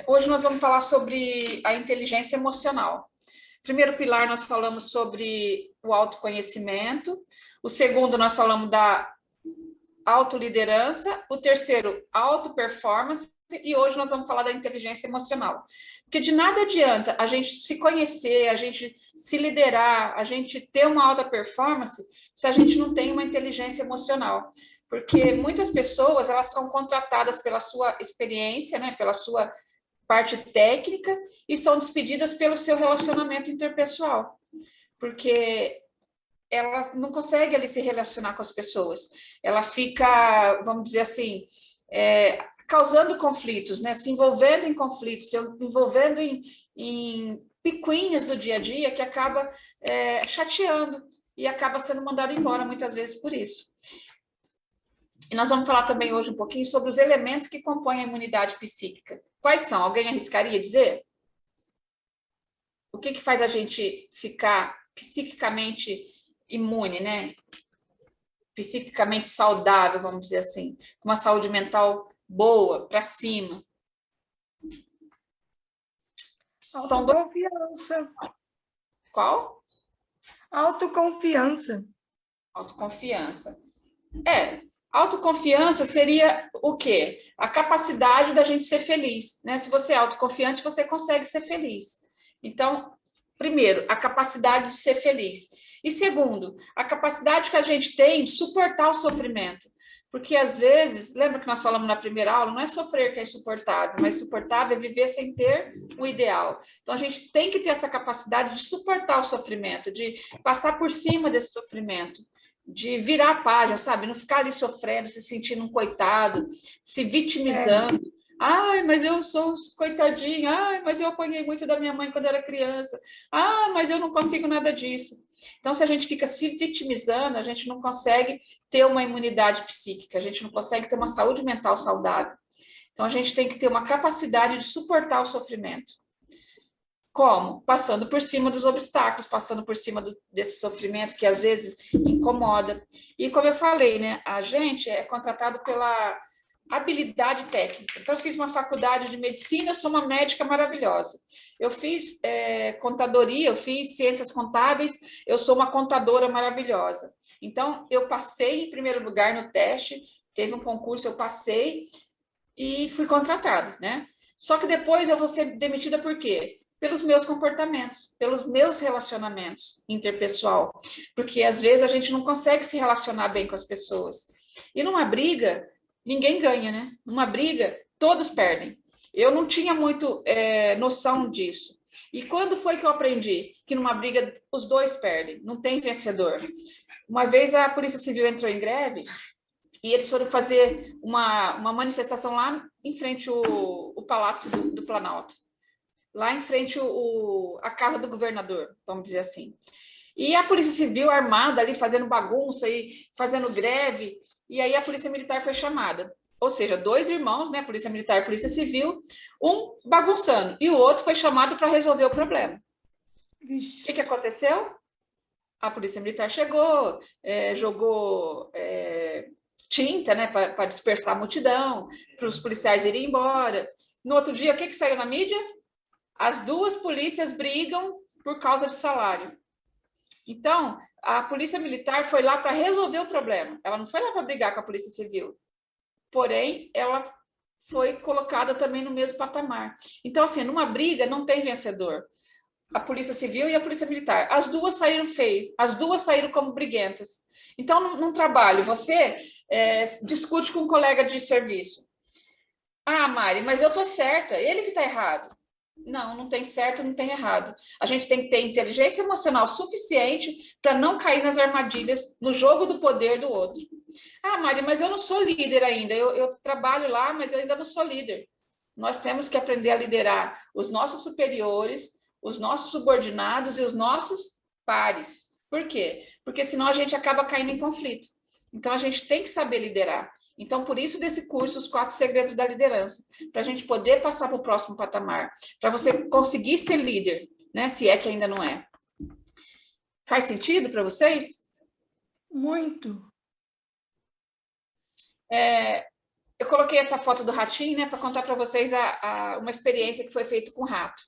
Hoje nós vamos falar sobre a inteligência emocional. Primeiro pilar, nós falamos sobre o autoconhecimento. O segundo, nós falamos da autoliderança. O terceiro, auto-performance. E hoje nós vamos falar da inteligência emocional. Porque de nada adianta a gente se conhecer, a gente se liderar, a gente ter uma alta performance, se a gente não tem uma inteligência emocional. Porque muitas pessoas, elas são contratadas pela sua experiência, né, pela sua parte técnica, e são despedidas pelo seu relacionamento interpessoal. Porque ela não consegue ali se relacionar com as pessoas. Ela fica, vamos dizer assim, causando conflitos, né? Se envolvendo em conflitos, se envolvendo em picuinhas do dia a dia que acaba chateando e acaba sendo mandado embora muitas vezes por isso. E nós vamos falar também hoje um pouquinho sobre os elementos que compõem a imunidade psíquica. Quais são? Alguém arriscaria dizer? O que faz a gente ficar psiquicamente imune, né? Psiquicamente saudável, vamos dizer assim, com uma saúde mental boa, para cima. Autoconfiança. Qual? Autoconfiança. Autoconfiança. Autoconfiança seria o quê? A capacidade da gente ser feliz, né? Se você é autoconfiante, você consegue ser feliz. Então, primeiro, a capacidade de ser feliz. E segundo, a capacidade que a gente tem de suportar o sofrimento. Porque, às vezes, lembra que nós falamos na primeira aula, não é sofrer que é insuportável, mas suportável é viver sem ter o ideal. Então, a gente tem que ter essa capacidade de suportar o sofrimento, de passar por cima desse sofrimento, de virar a página, sabe? Não ficar ali sofrendo, se sentindo um coitado, se vitimizando. Ai, mas eu sou coitadinha. Ai, mas eu apanhei muito da minha mãe quando era criança. Ah, mas eu não consigo nada disso. Então, se a gente fica se vitimizando, a gente não consegue ter uma imunidade psíquica, a gente não consegue ter uma saúde mental saudável. Então, a gente tem que ter uma capacidade de suportar o sofrimento. Como? Passando por cima dos obstáculos, passando por cima desse sofrimento que às vezes incomoda. E como eu falei, né, a gente é contratado pela habilidade técnica. Então, eu fiz uma faculdade de medicina, eu sou uma médica maravilhosa. Eu fiz contadoria, eu fiz ciências contábeis, eu sou uma contadora maravilhosa. Então, eu passei em primeiro lugar no teste, teve um concurso, eu passei e fui contratada, né? Só que depois eu vou ser demitida por quê? Pelos meus comportamentos, pelos meus relacionamentos interpessoal, porque às vezes a gente não consegue se relacionar bem com as pessoas. E numa briga, ninguém ganha, né? Numa briga, todos perdem. Eu não tinha muito noção disso. E quando foi que eu aprendi que numa briga os dois perdem, não tem vencedor? Uma vez a Polícia Civil entrou em greve e eles foram fazer uma manifestação lá em frente ao Palácio do Planalto, lá em frente a casa do governador, vamos dizer assim. E a Polícia Civil armada ali, fazendo bagunça e fazendo greve, e aí a Polícia Militar foi chamada. Ou seja, dois irmãos, né, Polícia Militar e Polícia Civil, um bagunçando, e o outro foi chamado para resolver o problema. O que aconteceu? A Polícia Militar chegou, jogou tinta, né, para dispersar a multidão, para os policiais irem embora. No outro dia, o que saiu na mídia? As duas polícias brigam por causa de salário. Então, a Polícia Militar foi lá para resolver o problema. Ela não foi lá para brigar com a Polícia Civil. Porém, ela foi colocada também no mesmo patamar. Então, assim, numa briga não tem vencedor. A Polícia Civil e a Polícia Militar. As duas saíram feio, as duas saíram como briguentas. Então, num trabalho, você discute com um colega de serviço. Ah, Mari, mas eu tô certa, ele que tá errado. Não, não tem certo, não tem errado. A gente tem que ter inteligência emocional suficiente para não cair nas armadilhas, no jogo do poder do outro. Ah, Mari, mas eu não sou líder ainda. Eu trabalho lá, mas eu ainda não sou líder. Nós temos que aprender a liderar os nossos superiores, os nossos subordinados e os nossos pares. Por quê? Porque senão a gente acaba caindo em conflito. Então, a gente tem que saber liderar. Então, por isso desse curso, os 4 segredos da liderança, para a gente poder passar para o próximo patamar, para você conseguir ser líder, né? Se é que ainda não é. Faz sentido para vocês? Muito. eu coloquei essa foto do ratinho, né, para contar para vocês uma experiência que foi feita com o rato.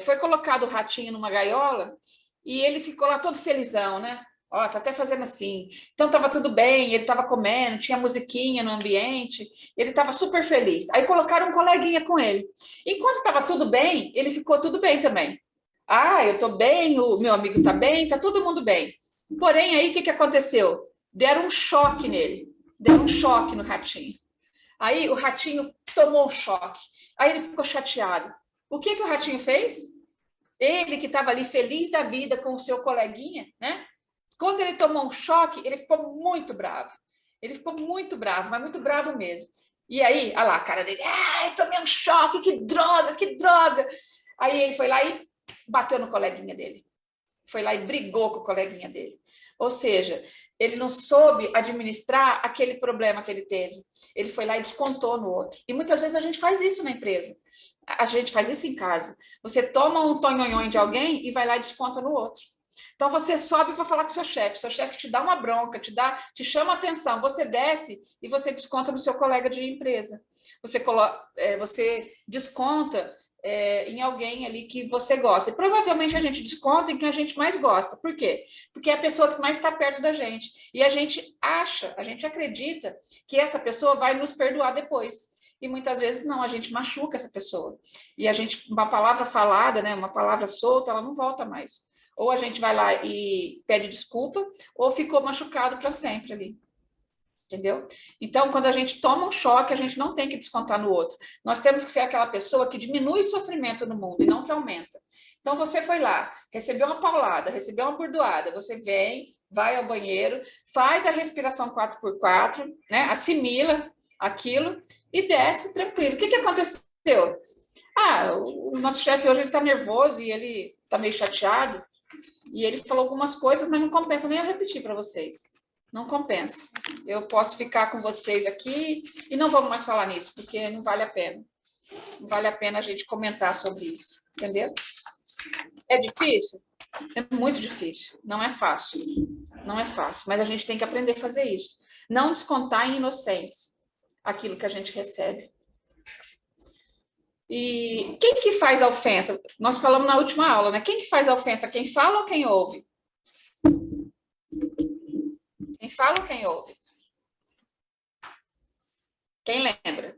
Foi colocado o ratinho numa gaiola e ele ficou lá todo felizão, né? Ó, tá até fazendo assim. Então estava tudo bem, ele estava comendo, tinha musiquinha no ambiente, ele estava super feliz. Aí colocaram um coleguinha com ele. Enquanto estava tudo bem, ele ficou tudo bem também. Ah, eu tô bem, o meu amigo tá bem, tá todo mundo bem. Porém, aí o que aconteceu? Deram um choque nele, deram um choque no ratinho. Aí o ratinho tomou um choque. Aí ele ficou chateado. O que o ratinho fez? Ele que estava ali feliz da vida com o seu coleguinha, né? Quando ele tomou um choque, ele ficou muito bravo. Ele ficou muito bravo, mas muito bravo mesmo. E aí, olha lá a cara dele. Ai, tomei um choque, que droga, que droga. Aí ele foi lá e bateu no coleguinha dele. Foi lá e brigou com o coleguinha dele. Ou seja, ele não soube administrar aquele problema que ele teve. Ele foi lá e descontou no outro. E muitas vezes a gente faz isso na empresa. A gente faz isso em casa. Você toma um tonhonhon de alguém e vai lá e desconta no outro. Então você sobe para falar com seu chefe te dá uma bronca, te chama atenção, você desce e você desconta no seu colega de empresa. Você desconta em alguém ali que você gosta. E provavelmente a gente desconta em quem a gente mais gosta. Por quê? Porque é a pessoa que mais está perto da gente. E a gente acredita que essa pessoa vai nos perdoar depois. E muitas vezes não, a gente machuca essa pessoa. E uma palavra falada, né, uma palavra solta, ela não volta mais. Ou a gente vai lá e pede desculpa, ou ficou machucado para sempre ali. Entendeu? Então, quando a gente toma um choque, a gente não tem que descontar no outro. Nós temos que ser aquela pessoa que diminui o sofrimento no mundo e não que aumenta. Então, você foi lá, recebeu uma paulada, recebeu uma bordoada, você vem, vai ao banheiro, faz a respiração 4x4, né? Assimila aquilo e desce tranquilo. O que aconteceu? Ah, o nosso chefe hoje está nervoso e ele está meio chateado e ele falou algumas coisas, mas não compensa nem eu repetir para vocês. Não compensa. Eu posso ficar com vocês aqui e não vamos mais falar nisso, porque não vale a pena. Não vale a pena a gente comentar sobre isso, entendeu? É difícil? É muito difícil. Não é fácil. Não é fácil, mas a gente tem que aprender a fazer isso. Não descontar em inocentes aquilo que a gente recebe. E quem que faz a ofensa? Nós falamos na última aula, né? Quem que faz a ofensa? Quem fala ou quem ouve? Quem fala ou quem ouve? Quem lembra?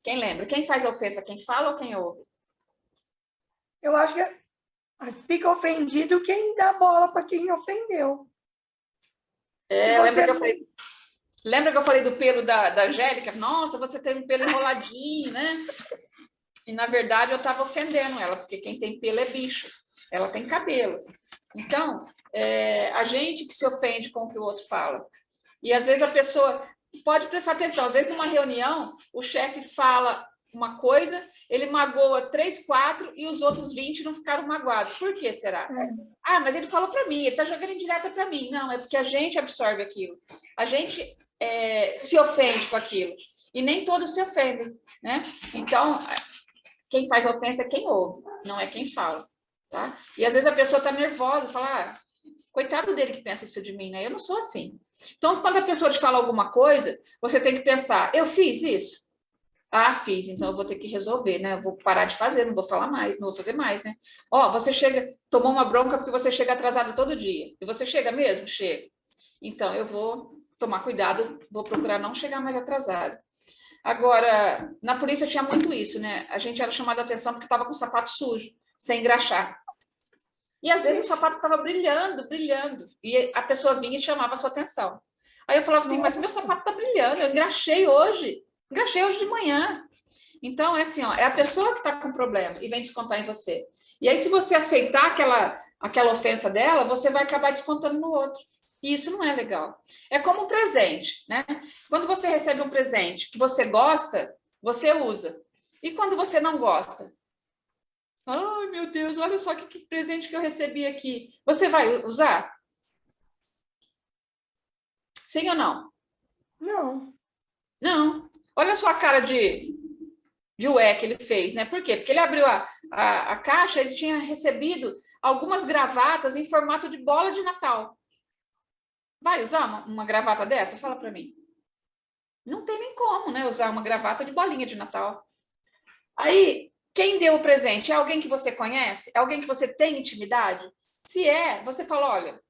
Quem lembra? Quem faz a ofensa? Quem fala ou quem ouve? Eu acho que fica ofendido quem dá bola para quem ofendeu. Lembra que eu falei do pelo da Angélica? Nossa, você tem um pelo enroladinho, né? E, na verdade, eu estava ofendendo ela, porque quem tem pelo é bicho. Ela tem cabelo. Então, a gente que se ofende com o que o outro fala. E, às vezes, a pessoa... Pode prestar atenção. Às vezes, numa reunião, o chefe fala uma coisa, ele magoa 3, 4 e os outros 20 não ficaram magoados. Por que será? Ah, mas ele falou para mim, ele está jogando indireta para mim. Não, é porque a gente absorve aquilo. A gente se ofende com aquilo. E nem todos se ofendem, né? Então, quem faz ofensa é quem ouve, não é quem fala, tá? E às vezes a pessoa está nervosa, fala, coitado dele que pensa isso de mim, né? Eu não sou assim. Então, quando a pessoa te fala alguma coisa, você tem que pensar, eu fiz isso? Ah, fiz, então eu vou ter que resolver, né? Eu vou parar de fazer, não vou falar mais, não vou fazer mais, né? Ó, você tomou uma bronca porque você chega atrasado todo dia. E você chega mesmo? Chega. Então, eu vou tomar cuidado, vou procurar não chegar mais atrasado. Agora, na polícia tinha muito isso, né? A gente era chamado a atenção porque estava com o sapato sujo, sem engraxar. E às vezes o sapato estava brilhando, brilhando. E a pessoa vinha e chamava a sua atenção. Aí eu falava assim, mas meu sapato está brilhando, eu engraxei hoje de manhã. Então, é assim, ó, é a pessoa que está com problema e vem descontar em você. E aí, se você aceitar aquela ofensa dela, você vai acabar descontando no outro. E isso não é legal. É como um presente, né? Quando você recebe um presente que você gosta, você usa. E quando você não gosta? Ai, meu Deus, olha só que presente que eu recebi aqui. Você vai usar? Sim ou não? Não. Não. Olha só a cara de ué que ele fez, né? Por quê? Porque ele abriu a caixa, ele tinha recebido algumas gravatas em formato de bola de Natal. Vai usar uma gravata dessa? Fala para mim. Não tem nem como, né? Usar uma gravata de bolinha de Natal. Aí, quem deu o presente? É alguém que você conhece? É alguém que você tem intimidade? Se é, você fala, olha,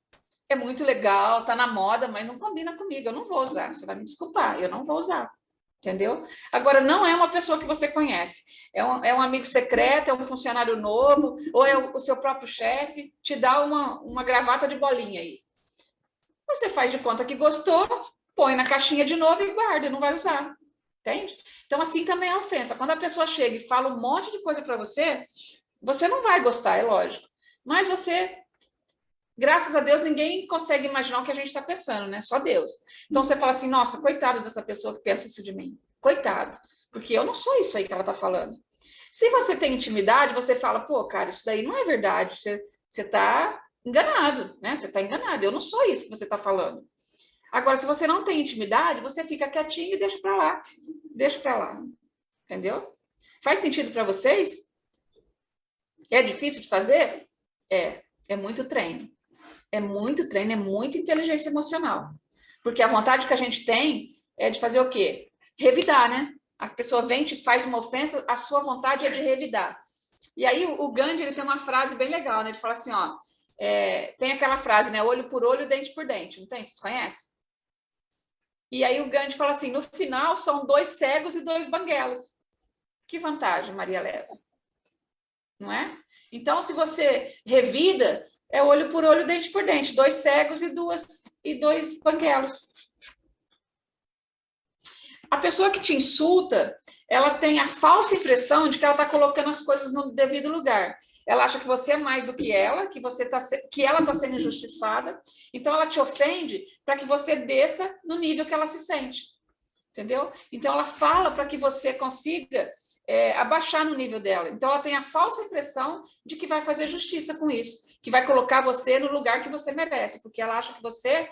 é muito legal, tá na moda, mas não combina comigo, eu não vou usar. Você vai me desculpar, eu não vou usar. Entendeu? Agora, não é uma pessoa que você conhece. É um amigo secreto, é um funcionário novo, ou é o seu próprio chefe, te dá uma gravata de bolinha aí. Você faz de conta que gostou, põe na caixinha de novo e guarda, não vai usar. Entende? Então, assim também é ofensa. Quando a pessoa chega e fala um monte de coisa para você, você não vai gostar, é lógico. Mas você, graças a Deus, ninguém consegue imaginar o que a gente está pensando, né? Só Deus. Então, você fala assim, nossa, coitado dessa pessoa que pensa isso de mim. Coitado. Porque eu não sou isso aí que ela está falando. Se você tem intimidade, você fala, pô, cara, isso daí não é verdade. Você está enganado, né? Você está enganado. Eu não sou isso que você está falando. Agora, se você não tem intimidade, você fica quietinho e deixa para lá. Deixa para lá. Entendeu? Faz sentido para vocês? É difícil de fazer? É muito treino. É muito treino, é muita inteligência emocional. Porque a vontade que a gente tem é de fazer o quê? Revidar, né? A pessoa vem, te faz uma ofensa, a sua vontade é de revidar. E aí o Gandhi, ele tem uma frase bem legal, né? Ele fala assim, ó, tem aquela frase, né? Olho por olho, dente por dente. Não tem? Vocês conhecem? E aí o Gandhi fala assim, no final são 2 cegos e 2 banguelos. Que vantagem, Maria leva? Não é? Então, se você revida, é olho por olho, dente por dente. 2 cegos e 2 banguelos. A pessoa que te insulta, ela tem a falsa impressão de que ela está colocando as coisas no devido lugar. Ela acha que você é mais do que ela, que ela está sendo injustiçada. Então, ela te ofende para que você desça no nível que ela se sente. Entendeu? Então, ela fala para que você consiga abaixar no nível dela. Então, ela tem a falsa impressão de que vai fazer justiça com isso, que vai colocar você no lugar que você merece, porque ela acha que você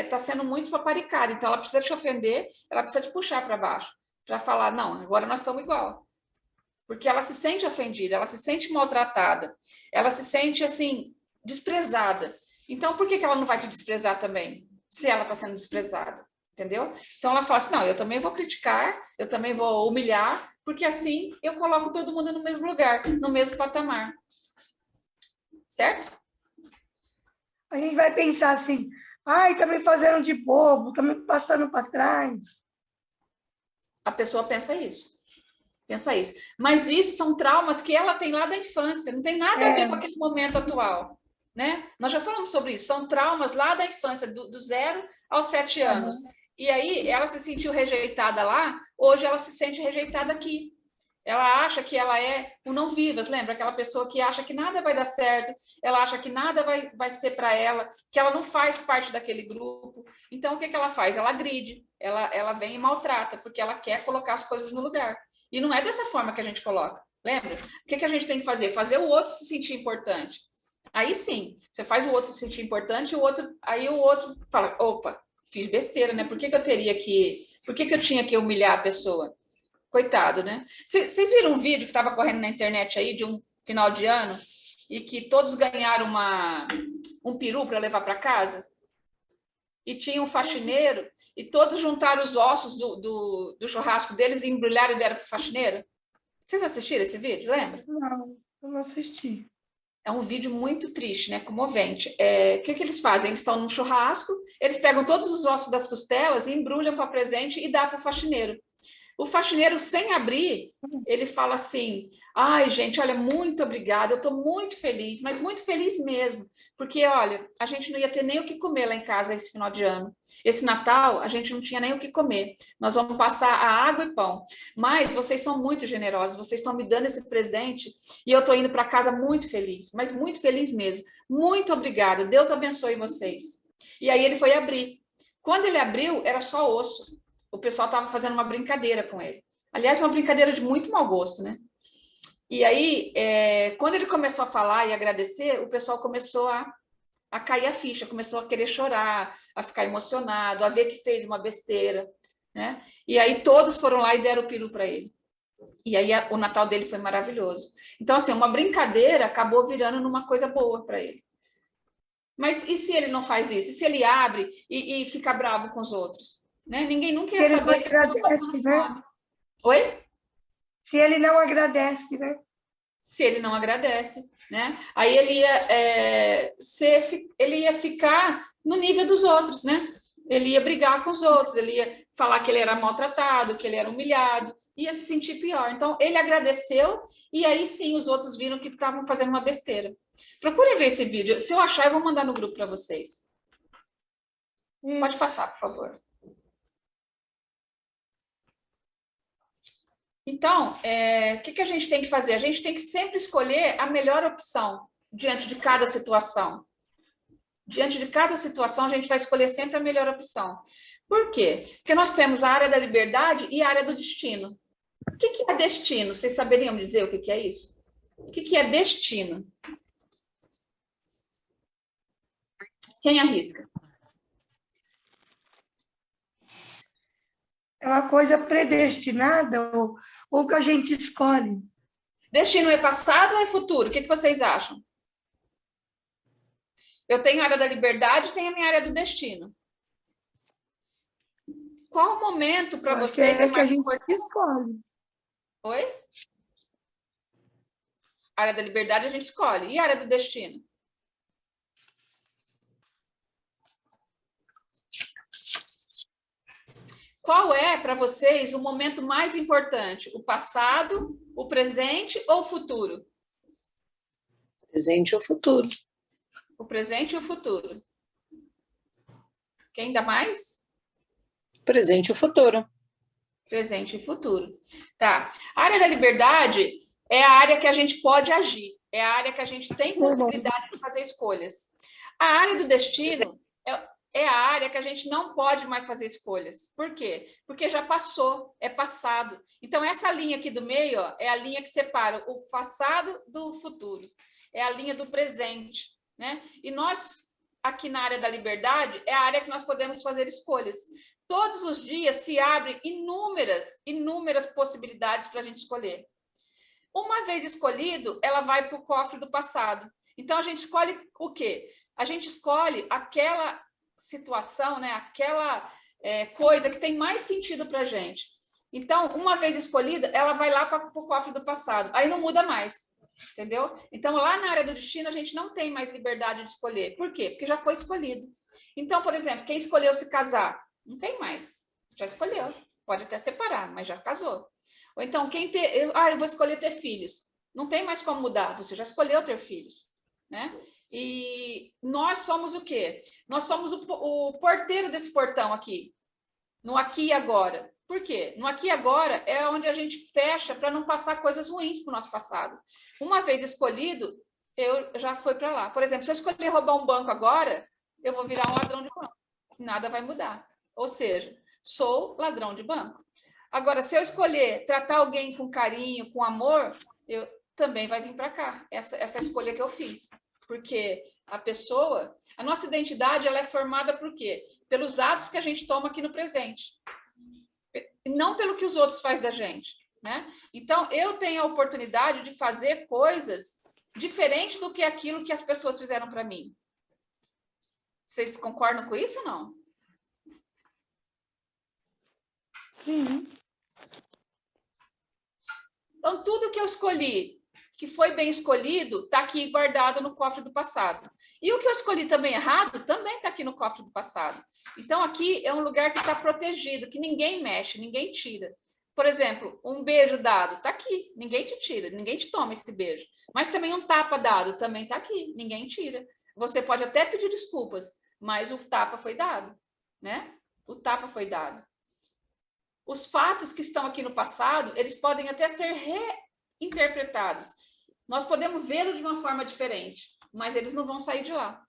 está sendo muito paparicada. Então, ela precisa te ofender, ela precisa te puxar para baixo, para falar, não, agora nós estamos igual. Porque ela se sente ofendida, ela se sente maltratada, ela se sente, assim, desprezada. Então, por que ela não vai te desprezar também, se ela está sendo desprezada? Entendeu? Então, ela fala assim, não, eu também vou criticar, eu também vou humilhar, porque assim eu coloco todo mundo no mesmo lugar, no mesmo patamar. Certo? A gente vai pensar assim, ai, tá me fazendo de bobo, tá me passando para trás. A pessoa pensa isso. Pensa isso. Mas isso são traumas que ela tem lá da infância, não tem nada a ver com aquele momento atual. Né? Nós já falamos sobre isso, são traumas lá da infância, do 0 aos 7 anos. E aí ela se sentiu rejeitada lá, hoje ela se sente rejeitada aqui. Ela acha que ela é o não vivas, lembra? Aquela pessoa que acha que nada vai dar certo, ela acha que nada vai ser para ela, que ela não faz parte daquele grupo. Então, o que ela faz? Ela agride, ela vem e maltrata, porque ela quer colocar as coisas no lugar. E não é dessa forma que a gente coloca, lembra? O que a gente tem que fazer? Fazer o outro se sentir importante. Aí sim, você faz o outro se sentir importante, aí o outro fala, opa, fiz besteira, né? Por que eu tinha que humilhar a pessoa? Coitado, né? Vocês viram um vídeo que estava correndo na internet aí de um final de ano e que todos ganharam um peru para levar para casa? E tinha um faxineiro e todos juntaram os ossos do churrasco deles e embrulharam e deram para o faxineiro? Vocês assistiram esse vídeo, lembra? Não, eu não assisti. É um vídeo muito triste, né? Comovente. O que eles fazem? Eles estão num churrasco, eles pegam todos os ossos das costelas e embrulham para presente e dá para o faxineiro. O faxineiro, sem abrir, ele fala assim, ai, gente, olha, muito obrigada, eu estou muito feliz, mas muito feliz mesmo, porque, olha, a gente não ia ter nem o que comer lá em casa esse final de ano. Esse Natal, a gente não tinha nem o que comer. Nós vamos passar a água e pão. Mas vocês são muito generosos, vocês estão me dando esse presente e eu estou indo para casa muito feliz, mas muito feliz mesmo. Muito obrigada, Deus abençoe vocês. E aí ele foi abrir. Quando ele abriu, era só osso. O pessoal estava fazendo uma brincadeira com ele. Aliás, uma brincadeira de muito mau gosto, né? E aí, quando ele começou a falar e agradecer, o pessoal começou a cair a ficha, começou a querer chorar, a ficar emocionado, a ver que fez uma besteira, né? E aí todos foram lá e deram o peru para ele. E aí o Natal dele foi maravilhoso. Então, assim, uma brincadeira acabou virando numa coisa boa para ele. Mas e se ele não faz isso? E se ele abre e fica bravo com os outros? né? Ninguém nunca Se ia ele não saber que estava agradece, passando né? fome. Oi? Se ele não agradece, né? Se ele não agradece, né? Aí ele ia ficar no nível dos outros, né? Ele ia brigar com os outros, ele ia falar que ele era maltratado, que ele era humilhado, ia se sentir pior. Então, ele agradeceu e aí sim os outros viram que estavam fazendo uma besteira. Procurem ver esse vídeo. Se eu achar, eu vou mandar no grupo para vocês. Isso. Pode passar, por favor. Então, o que a gente tem que fazer? A gente tem que sempre escolher a melhor opção diante de cada situação. Diante de cada situação, a gente vai escolher sempre a melhor opção. Por quê? Porque nós temos a área da liberdade e a área do destino. O que é destino? Vocês saberiam dizer o que é isso? O que é destino? Quem arrisca? É uma coisa predestinada ou que a gente escolhe. Destino é passado ou é futuro? O que vocês acham? Eu tenho a área da liberdade e tenho a minha área do destino. Qual o momento para vocês é que a gente escolhe. Oi? A área da liberdade a gente escolhe. E a área do destino? Qual é, para vocês, o momento mais importante? O passado, o presente ou o futuro? Presente ou futuro? O presente e o futuro. Quem dá mais? Presente ou futuro. Presente e futuro. Tá. A área da liberdade é a área que a gente pode agir. É a área que a gente tem possibilidade de fazer escolhas. A área do destino é a área que a gente não pode mais fazer escolhas. Por quê? Porque já passou, é passado. Então, essa linha aqui do meio, ó, é a linha que separa o passado do futuro. É a linha do presente, né? E nós, aqui na área da liberdade, é a área que nós podemos fazer escolhas. Todos os dias se abrem inúmeras possibilidades para a gente escolher. Uma vez escolhido, ela vai para o cofre do passado. Então, a gente escolhe o quê? A gente escolhe aquela situação, né? Aquela coisa que tem mais sentido para a gente. Então, uma vez escolhida, ela vai lá para o cofre do passado. Aí não muda mais, entendeu? Então, lá na área do destino, a gente não tem mais liberdade de escolher. Por quê? Porque já foi escolhido. Então, por exemplo, quem escolheu se casar, não tem mais. Já escolheu. Pode até separar, mas já casou. Ou então, eu vou escolher ter filhos. Não tem mais como mudar. Você já escolheu ter filhos, né? E nós somos o quê? Nós somos o porteiro desse portão aqui. No aqui e agora. Por quê? No aqui e agora é onde a gente fecha para não passar coisas ruins para o nosso passado. Uma vez escolhido, eu já fui para lá. Por exemplo, se eu escolher roubar um banco agora, eu vou virar um ladrão de banco. Nada vai mudar. Ou seja, sou ladrão de banco. Agora, se eu escolher tratar alguém com carinho, com amor, eu também vai vir para cá. Essa escolha que eu fiz. Porque a nossa identidade, ela é formada por quê? Pelos atos que a gente toma aqui no presente. E não pelo que os outros fazem da gente, né? Então, eu tenho a oportunidade de fazer coisas diferentes do que aquilo que as pessoas fizeram para mim. Vocês concordam com isso ou não? Sim. Então, tudo que eu escolhi, que foi bem escolhido, está aqui guardado no cofre do passado. E o que eu escolhi também errado, também está aqui no cofre do passado. Então, aqui é um lugar que está protegido, que ninguém mexe, ninguém tira. Por exemplo, um beijo dado, está aqui, ninguém te tira, ninguém te toma esse beijo. Mas também um tapa dado, também está aqui, ninguém tira. Você pode até pedir desculpas, mas o tapa foi dado, né? O tapa foi dado. Os fatos que estão aqui no passado, eles podem até ser reinterpretados. Nós podemos vê-los de uma forma diferente, mas eles não vão sair de lá.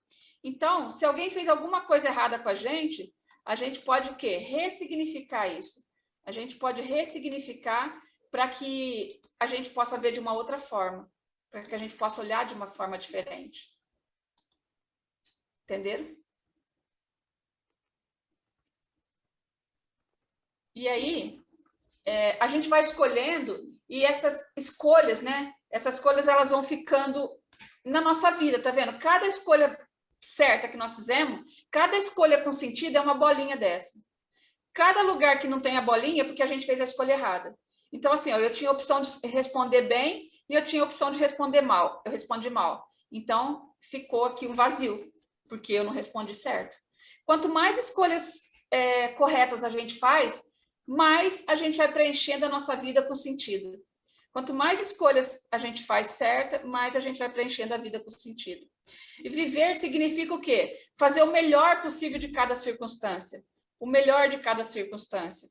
Então, se alguém fez alguma coisa errada com a gente pode o quê? Ressignificar isso. A gente pode ressignificar para que a gente possa ver de uma outra forma, para que a gente possa olhar de uma forma diferente. Entenderam? E aí, a gente vai escolhendo, e essas escolhas, né? Essas escolhas, elas vão ficando na nossa vida, tá vendo? Cada escolha certa que nós fizemos, cada escolha com sentido é uma bolinha dessa. Cada lugar que não tem a bolinha é porque a gente fez a escolha errada. Então, assim, ó, eu tinha a opção de responder bem e eu tinha a opção de responder mal. Eu respondi mal. Então, ficou aqui um vazio, porque eu não respondi certo. Quanto mais escolhas corretas a gente faz, mais a gente vai preenchendo a nossa vida com sentido. Quanto mais escolhas a gente faz certa, mais a gente vai preenchendo a vida com sentido. E viver significa o quê? Fazer o melhor possível de cada circunstância. O melhor de cada circunstância.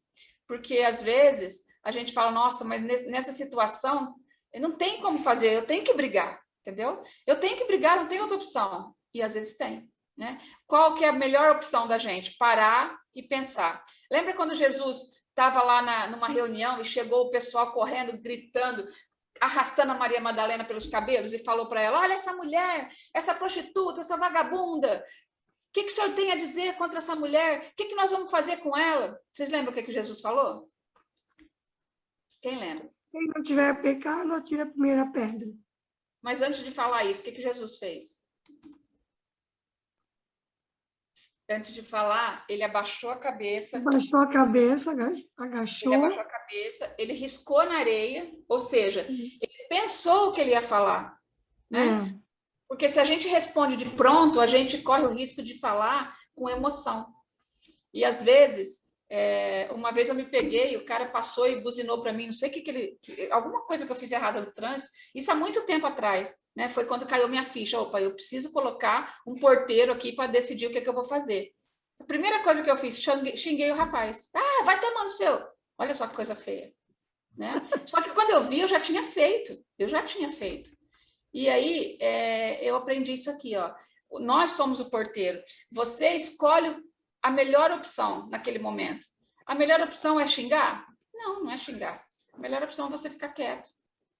Porque, às vezes, a gente fala, nossa, mas nessa situação, eu não tenho como fazer, eu tenho que brigar, entendeu? Eu tenho que brigar, não tem outra opção. E, às vezes, tem. Né? Qual que é a melhor opção da gente? Parar e pensar. Lembra quando Jesus estava lá numa reunião e chegou o pessoal correndo, gritando, arrastando a Maria Madalena pelos cabelos e falou para ela, olha essa mulher, essa prostituta, essa vagabunda, o que o senhor tem a dizer contra essa mulher? O que nós vamos fazer com ela? Vocês lembram o que Jesus falou? Quem lembra? Quem não tiver pecado, atira a primeira pedra. Mas antes de falar isso, o que Jesus fez? Antes de falar, ele abaixou a cabeça. Abaixou a cabeça, agachou. Ele abaixou a cabeça, ele riscou na areia, ou seja, ele pensou o que ele ia falar. Né? Porque se a gente responde de pronto, a gente corre o risco de falar com emoção. E às vezes, uma vez eu me peguei, o cara passou e buzinou para mim, não sei o que alguma coisa que eu fiz errada no trânsito, isso há muito tempo atrás, né? Foi quando caiu minha ficha, opa, eu preciso colocar um porteiro aqui para decidir o que eu vou fazer. A primeira coisa que eu fiz, xinguei o rapaz. Ah, vai tomar no seu. Olha só que coisa feia. Né? Só que quando eu vi, eu já tinha feito. E aí, eu aprendi isso aqui, ó. Nós somos o porteiro. Você escolhe a melhor opção naquele momento. A melhor opção é xingar? Não, não é xingar. A melhor opção é você ficar quieto.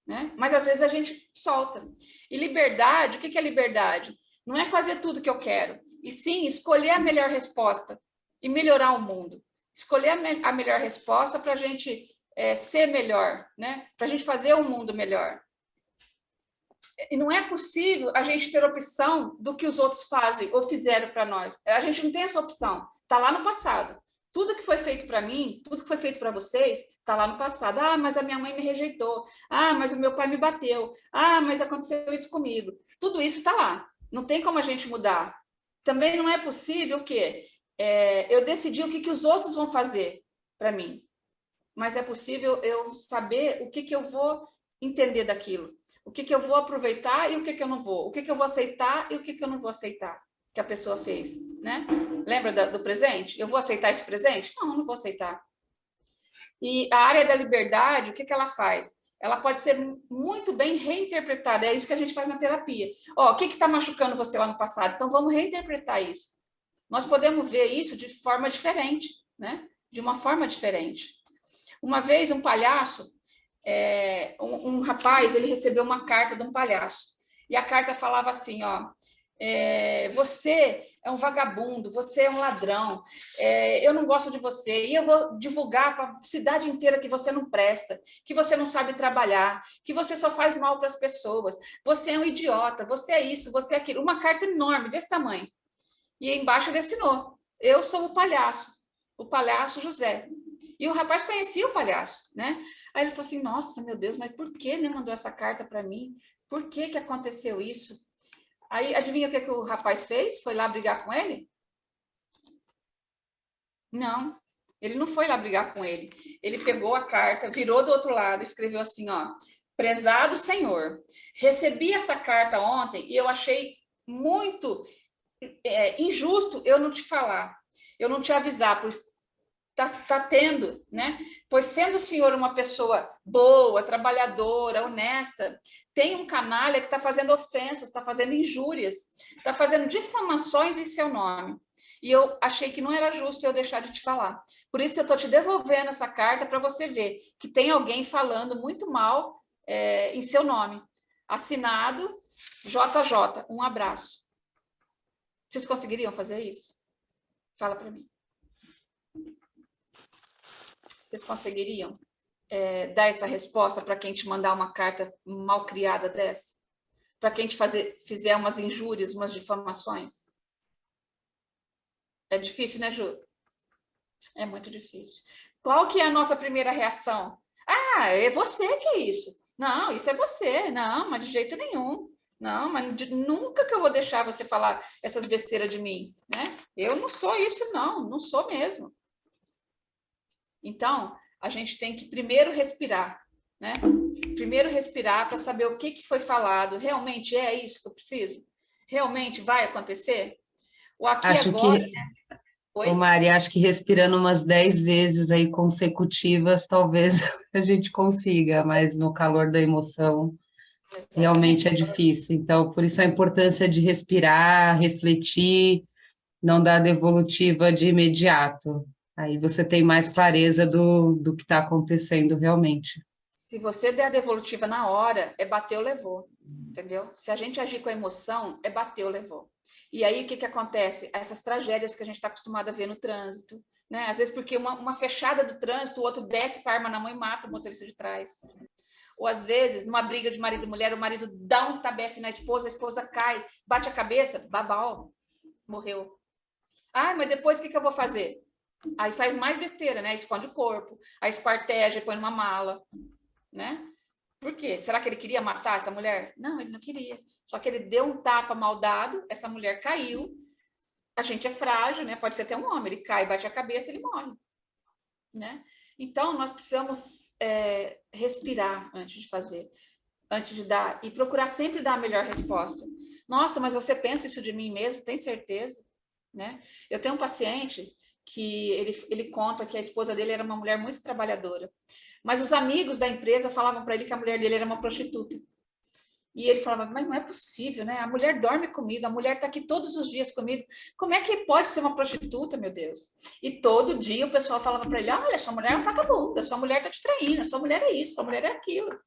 Né? Mas, às vezes, a gente solta. E liberdade, o que é liberdade? Não é fazer tudo que eu quero, e sim escolher a melhor resposta e melhorar o mundo. Escolher a melhor resposta para a gente ser melhor, né? Para a gente fazer o mundo melhor. E não é possível a gente ter opção do que os outros fazem ou fizeram para nós. A gente não tem essa opção. Está lá no passado. Tudo que foi feito para mim, tudo que foi feito para vocês, está lá no passado. Ah, mas a minha mãe me rejeitou. Ah, mas o meu pai me bateu. Ah, mas aconteceu isso comigo. Tudo isso está lá. Não tem como a gente mudar. Também não é possível o quê? Eu decidir o que os outros vão fazer para mim. Mas é possível eu saber o que eu vou entender daquilo. O que eu vou aproveitar e o que eu não vou. O que eu vou aceitar e o que eu não vou aceitar que a pessoa fez, né? Lembra do presente? Eu vou aceitar esse presente? Não vou aceitar. E a área da liberdade, o que ela faz? Ela pode ser muito bem reinterpretada. É isso que a gente faz na terapia. Ó, o que está machucando você lá no passado? Então, vamos reinterpretar isso. Nós podemos ver isso de forma diferente, né? De uma forma diferente. Uma vez, um palhaço, um rapaz, ele recebeu uma carta de um palhaço. E a carta falava assim, ó, você é um vagabundo, você é um ladrão, eu não gosto de você, e eu vou divulgar para a cidade inteira que você não presta, que você não sabe trabalhar, que você só faz mal para as pessoas, você é um idiota, você é isso, você é aquilo. Uma carta enorme, desse tamanho. E embaixo ele assinou, eu sou o palhaço José. E o rapaz conhecia o palhaço, né? Aí ele falou assim, nossa, meu Deus, mas por que ele mandou essa carta para mim? Por que aconteceu isso? Aí, adivinha o que o rapaz fez? Foi lá brigar com ele? Não, ele não foi lá brigar com ele. Ele pegou a carta, virou do outro lado, escreveu assim, ó, prezado Senhor, recebi essa carta ontem e eu achei muito injusto eu não te falar, eu não te avisar, pois está tendo, né? Pois sendo o senhor uma pessoa boa, trabalhadora, honesta, tem um canalha que está fazendo ofensas, está fazendo injúrias, está fazendo difamações em seu nome. E eu achei que não era justo eu deixar de te falar. Por isso eu estou te devolvendo essa carta para você ver que tem alguém falando muito mal em seu nome. Assinado JJ, um abraço. Vocês conseguiriam fazer isso? Fala para mim. Vocês conseguiriam dar essa resposta para quem te mandar uma carta mal criada dessa? Para quem te fizer umas injúrias, umas difamações? É difícil, né, Ju? É muito difícil. Qual que é a nossa primeira reação? Ah, é você que é isso. Não, isso é você. Não, mas de jeito nenhum. Não, mas nunca que eu vou deixar você falar essas besteiras de mim, né? Eu não sou isso, não sou mesmo. Então, a gente tem que primeiro respirar, né? Primeiro respirar para saber o que foi falado. Realmente é isso que eu preciso? Realmente vai acontecer? O aqui Acho agora, que, né? ô Oi? Mari, acho que respirando umas 10 vezes aí consecutivas, talvez a gente consiga, mas no calor da emoção realmente Exatamente. é difícil. Então, por isso a importância de respirar, refletir, não dar devolutiva de imediato. Aí você tem mais clareza do que está acontecendo realmente. Se você der a devolutiva na hora, é bateu, levou, entendeu? Se a gente agir com a emoção, é bateu, levou. E aí, o que acontece? Essas tragédias que a gente está acostumado a ver no trânsito, né? Às vezes porque uma fechada do trânsito, o outro desce com a arma na mão e mata o motorista de trás. Ou às vezes, numa briga de marido e mulher, o marido dá um tabefe na esposa, a esposa cai, bate a cabeça, babau, morreu. Ah, mas depois o que eu vou fazer? Aí faz mais besteira, né? Esconde o corpo, aí esquarteja, põe numa mala, né? Por quê? Será que ele queria matar essa mulher? Não, ele não queria. Só que ele deu um tapa mal dado, essa mulher caiu. A gente é frágil, né? Pode ser até um homem, ele cai, bate a cabeça, ele morre, né? Então, nós precisamos respirar antes de fazer, antes de dar, e procurar sempre dar a melhor resposta. Nossa, mas você pensa isso de mim mesmo? Tem certeza? Né? Eu tenho um paciente que ele conta que a esposa dele era uma mulher muito trabalhadora, mas os amigos da empresa falavam para ele que a mulher dele era uma prostituta. E ele falava, mas não é possível, né? A mulher dorme comigo, a mulher está aqui todos os dias comigo. Como é que pode ser uma prostituta, meu Deus? E todo dia o pessoal falava para ele, olha, sua mulher é uma vagabunda, sua mulher está te traindo, sua mulher é isso, sua mulher é aquilo.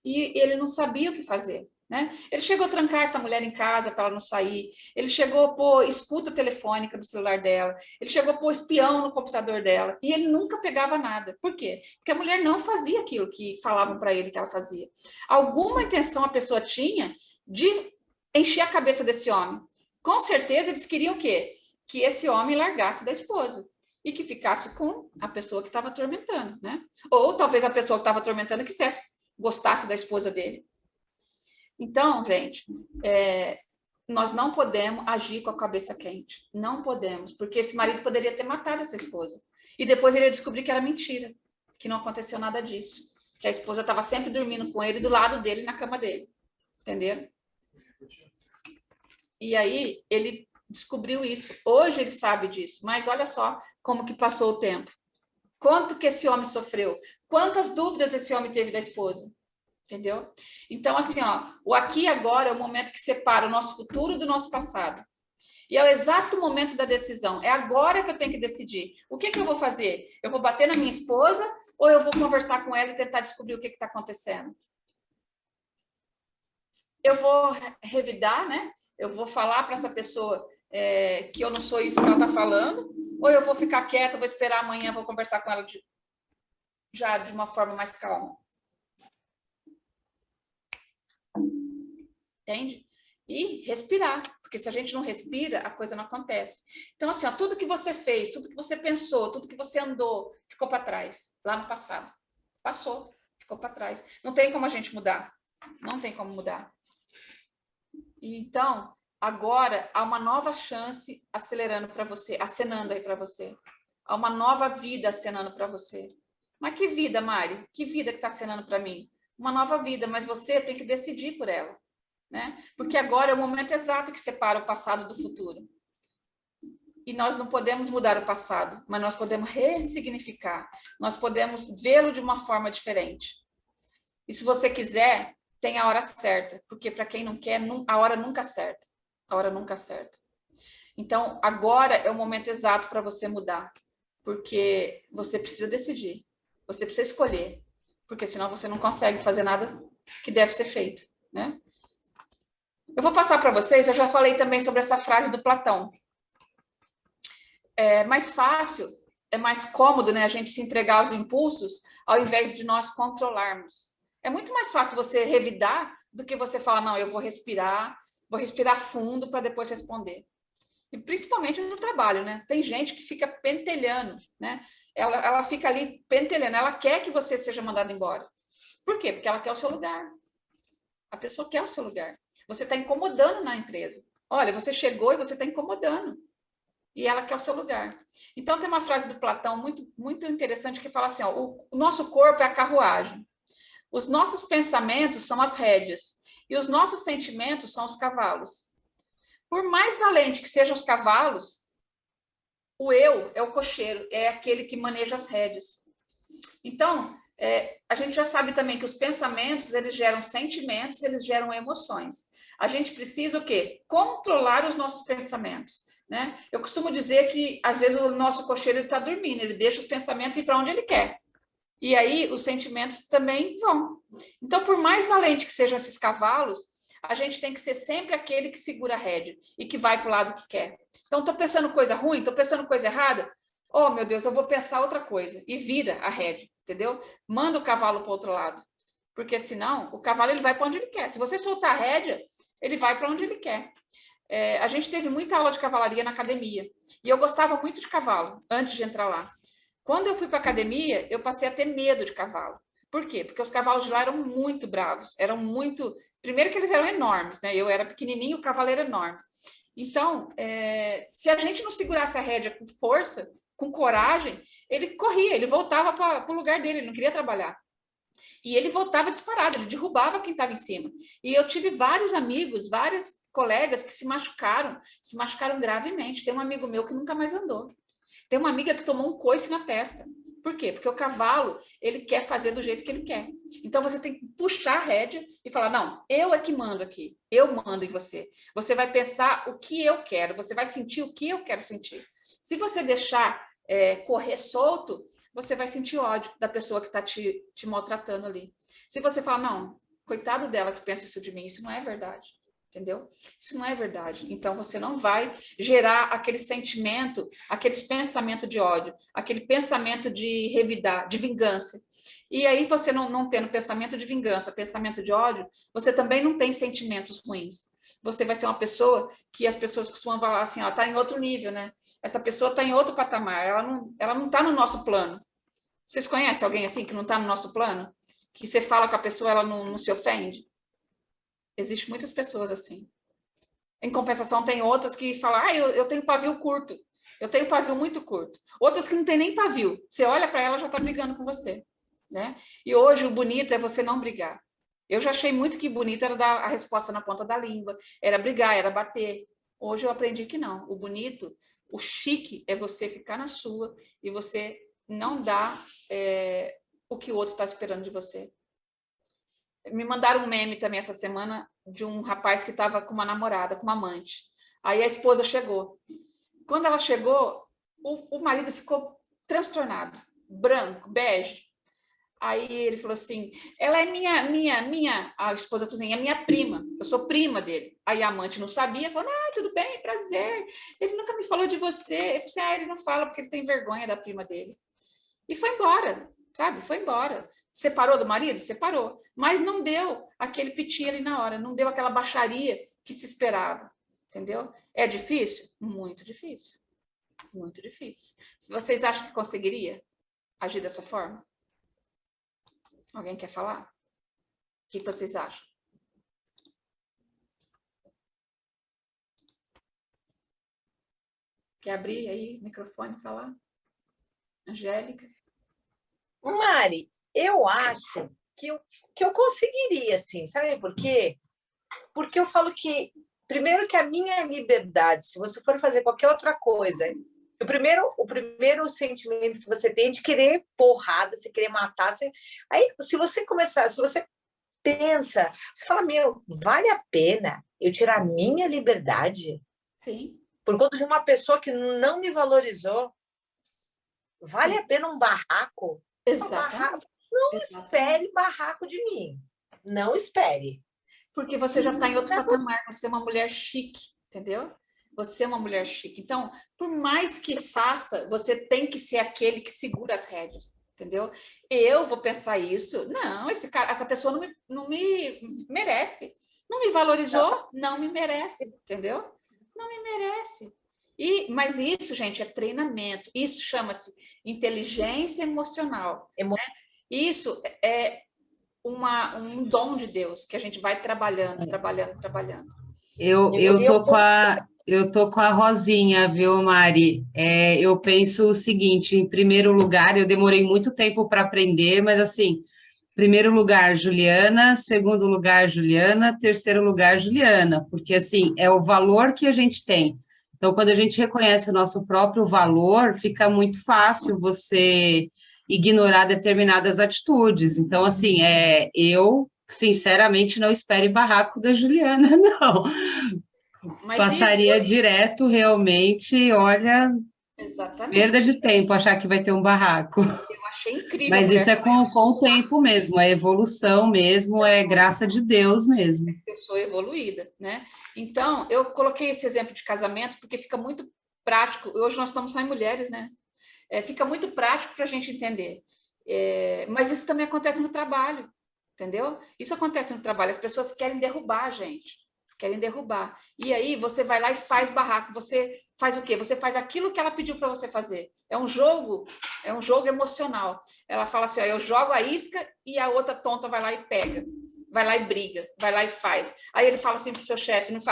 E ele não sabia o que fazer, né? Ele chegou a trancar essa mulher em casa para ela não sair, ele chegou a pôr escuta telefônica no celular dela, ele chegou a pôr espião no computador dela, e ele nunca pegava nada. Por quê? Porque a mulher não fazia aquilo que falavam para ele que ela fazia. Alguma intenção a pessoa tinha de encher a cabeça desse homem. Com certeza eles queriam o quê? Que esse homem largasse da esposa e que ficasse com a pessoa que estava atormentando, né? Ou talvez a pessoa que estava atormentando gostasse da esposa dele. Então, gente, nós não podemos agir com a cabeça quente. Não podemos, porque esse marido poderia ter matado essa esposa. E depois ele ia descobrir que era mentira, que não aconteceu nada disso. Que a esposa estava sempre dormindo com ele, do lado dele, na cama dele. Entenderam? E aí, ele descobriu isso. Hoje ele sabe disso, mas olha só como que passou o tempo. Quanto que esse homem sofreu? Quantas dúvidas esse homem teve da esposa? Entendeu? Então, assim, ó, o aqui e agora é o momento que separa o nosso futuro do nosso passado. E é o exato momento da decisão. É agora que eu tenho que decidir. O que eu vou fazer? Eu vou bater na minha esposa ou eu vou conversar com ela e tentar descobrir o que está acontecendo? Eu vou revidar, né? Eu vou falar para essa pessoa que eu não sou isso que ela está falando, ou eu vou ficar quieta, vou esperar amanhã, vou conversar com ela já de uma forma mais calma. Entende? E respirar, porque se a gente não respira, a coisa não acontece. Então, assim, ó, tudo que você fez, tudo que você pensou, tudo que você andou, ficou para trás, lá no passado. Passou, ficou para trás. Não tem como a gente mudar. Não tem como mudar. Então, agora há uma nova chance acelerando para você, acenando aí para você. Há uma nova vida acenando para você. Mas que vida, Mari? Que vida que está acenando para mim? Uma nova vida, mas você tem que decidir por ela, né? Porque agora é o momento exato que separa o passado do futuro. E nós não podemos mudar o passado, mas nós podemos ressignificar. Nós podemos vê-lo de uma forma diferente. E se você quiser, tem a hora certa, porque para quem não quer, a hora nunca acerta. A hora nunca acerta. Então, agora é o momento exato para você mudar, porque você precisa decidir, você precisa escolher, porque senão você não consegue fazer nada que deve ser feito, né? Eu vou passar para vocês, eu já falei também sobre essa frase do Platão. É mais fácil, é mais cômodo, né, a gente se entregar aos impulsos, ao invés de nós controlarmos. É muito mais fácil você revidar do que você falar, não, eu vou respirar fundo para depois responder. E principalmente no trabalho, né? Tem gente que fica pentelhando, né? Ela fica ali pentelhando, ela quer que você seja mandado embora. Por quê? Porque ela quer o seu lugar. A pessoa quer o seu lugar. Você está incomodando na empresa. Olha, você chegou e você está incomodando. E ela quer o seu lugar. Então, tem uma frase do Platão muito, muito interessante que fala assim, ó, o nosso corpo é a carruagem. Os nossos pensamentos são as rédeas. E os nossos sentimentos são os cavalos. Por mais valente que sejam os cavalos, o eu é o cocheiro, é aquele que maneja as rédeas. Então, a gente já sabe também que os pensamentos, eles geram sentimentos, eles geram emoções. A gente precisa o quê? Controlar os nossos pensamentos, né? Eu costumo dizer que, às vezes, o nosso cocheiro está dormindo, ele deixa os pensamentos ir para onde ele quer. E aí, os sentimentos também vão. Então, por mais valente que sejam esses cavalos, a gente tem que ser sempre aquele que segura a rédea e que vai para o lado que quer. Então, estou pensando coisa ruim, estou pensando coisa errada, oh, meu Deus, eu vou pensar outra coisa. E vira a rédea, entendeu? Manda o cavalo para o outro lado. Porque senão, o cavalo ele vai para onde ele quer. Se você soltar a rédea, ele vai para onde ele quer. A gente teve muita aula de cavalaria na academia. E eu gostava muito de cavalo, antes de entrar lá. Quando eu fui para a academia, eu passei a ter medo de cavalo. Por quê? Porque os cavalos de lá eram muito bravos. Eram muito... Primeiro que eles eram enormes, né? Eu era pequenininho, o cavalo era enorme. Então, se a gente não segurasse a rédea com força, com coragem, ele corria, ele voltava para o lugar dele, ele não queria trabalhar. E ele voltava disparado, ele derrubava quem estava em cima. E eu tive vários amigos, vários colegas que se machucaram gravemente. Tem um amigo meu que nunca mais andou. Tem uma amiga que tomou um coice na testa. Por quê? Porque o cavalo, ele quer fazer do jeito que ele quer. Então, você tem que puxar a rédea e falar, não, eu é que mando aqui. Eu mando em você. Você vai pensar o que eu quero. Você vai sentir o que eu quero sentir. Se você deixar correr solto, você vai sentir ódio da pessoa que está te maltratando ali. Se você falar, não, coitado dela que pensa isso de mim, isso não é verdade. Entendeu? Isso não é verdade. Então, você não vai gerar aquele sentimento, aqueles pensamentos de ódio, aquele pensamento de revidar, de vingança. E aí, você não tendo pensamento de vingança, pensamento de ódio, você também não tem sentimentos ruins. Você vai ser uma pessoa que as pessoas costumam falar assim, ó, tá em outro nível, né? Essa pessoa está em outro patamar, ela não está no nosso plano. Vocês conhecem alguém assim que não está no nosso plano? Que você fala com a pessoa, ela não se ofende? Existem muitas pessoas assim. Em compensação, tem outras que falam, eu tenho pavio curto. Eu tenho pavio muito curto. Outras que não tem nem pavio. Você olha para ela, já está brigando com você. Né? E hoje o bonito é você não brigar. Eu já achei muito que bonito era dar a resposta na ponta da língua, era brigar, era bater. Hoje eu aprendi que não. O bonito, o chique é você ficar na sua e você não dar o que o outro está esperando de você. Me mandaram um meme também essa semana de um rapaz que estava com uma namorada, com uma amante. Aí a esposa chegou. Quando ela chegou, o marido ficou transtornado, branco, bege. Aí ele falou assim, ela é minha, a esposa falou assim, é minha prima, eu sou prima dele. Aí a amante não sabia, falou, tudo bem, prazer. Ele nunca me falou de você. Eu falei assim, ele não fala porque ele tem vergonha da prima dele. E foi embora, sabe? Foi embora. Separou do marido? Separou. Mas não deu aquele piti ali na hora, não deu aquela baixaria que se esperava, entendeu? É difícil? Muito difícil. Muito difícil. Se vocês acham que conseguiria agir dessa forma? Alguém quer falar? O que vocês acham? Quer abrir aí o microfone e falar? Angélica? Mari, eu acho que eu conseguiria, sim. Sabe por quê? Porque eu falo que, primeiro, que a minha liberdade, se você for fazer qualquer outra coisa, o primeiro sentimento que você tem é de querer porrada, você querer matar. Aí, se você pensa, você fala, vale a pena eu tirar a minha liberdade? Sim. Por conta de uma pessoa que não me valorizou? Vale a pena um barraco? Exatamente. Não espere barraco de mim. Não espere. Porque você já está em outro patamar. Você é uma mulher chique, entendeu? Você é uma mulher chique. Então, por mais que faça, você tem que ser aquele que segura as rédeas, entendeu? Eu vou pensar isso. Não, essa pessoa não me merece. Não me valorizou, não me merece, entendeu? Não me merece. Mas isso, gente, é treinamento. Isso chama-se inteligência emocional. Né? Isso é um dom de Deus que a gente vai trabalhando. Eu tô com a Rosinha, viu, Mari? Eu penso o seguinte, em primeiro lugar, eu demorei muito tempo para aprender, mas assim, primeiro lugar, Juliana, segundo lugar, Juliana, terceiro lugar, Juliana, porque assim, é o valor que a gente tem. Então, quando a gente reconhece o nosso próprio valor, fica muito fácil você ignorar determinadas atitudes. Então, assim, eu, sinceramente, não espere barraco da Juliana, não. Mas Passaria direto, realmente, olha, exatamente. perda de tempo achar que vai ter um barraco. Eu achei incrível. Mas isso é com o tempo mesmo, é evolução mesmo, é graça de Deus mesmo. Pessoa evoluída, né? Então, eu coloquei esse exemplo de casamento porque fica muito prático. Hoje nós estamos só em mulheres, né? Fica muito prático para a gente entender. Mas isso também acontece no trabalho, entendeu? Isso acontece no trabalho. As pessoas querem derrubar a gente. Querem derrubar. E aí você vai lá e faz barraco. Você faz o quê? Você faz aquilo que ela pediu para você fazer. É um jogo emocional. Ela fala assim, ó, eu jogo a isca e a outra tonta vai lá e pega. Vai lá e briga, vai lá e faz. Aí ele fala assim para o seu chefe, não te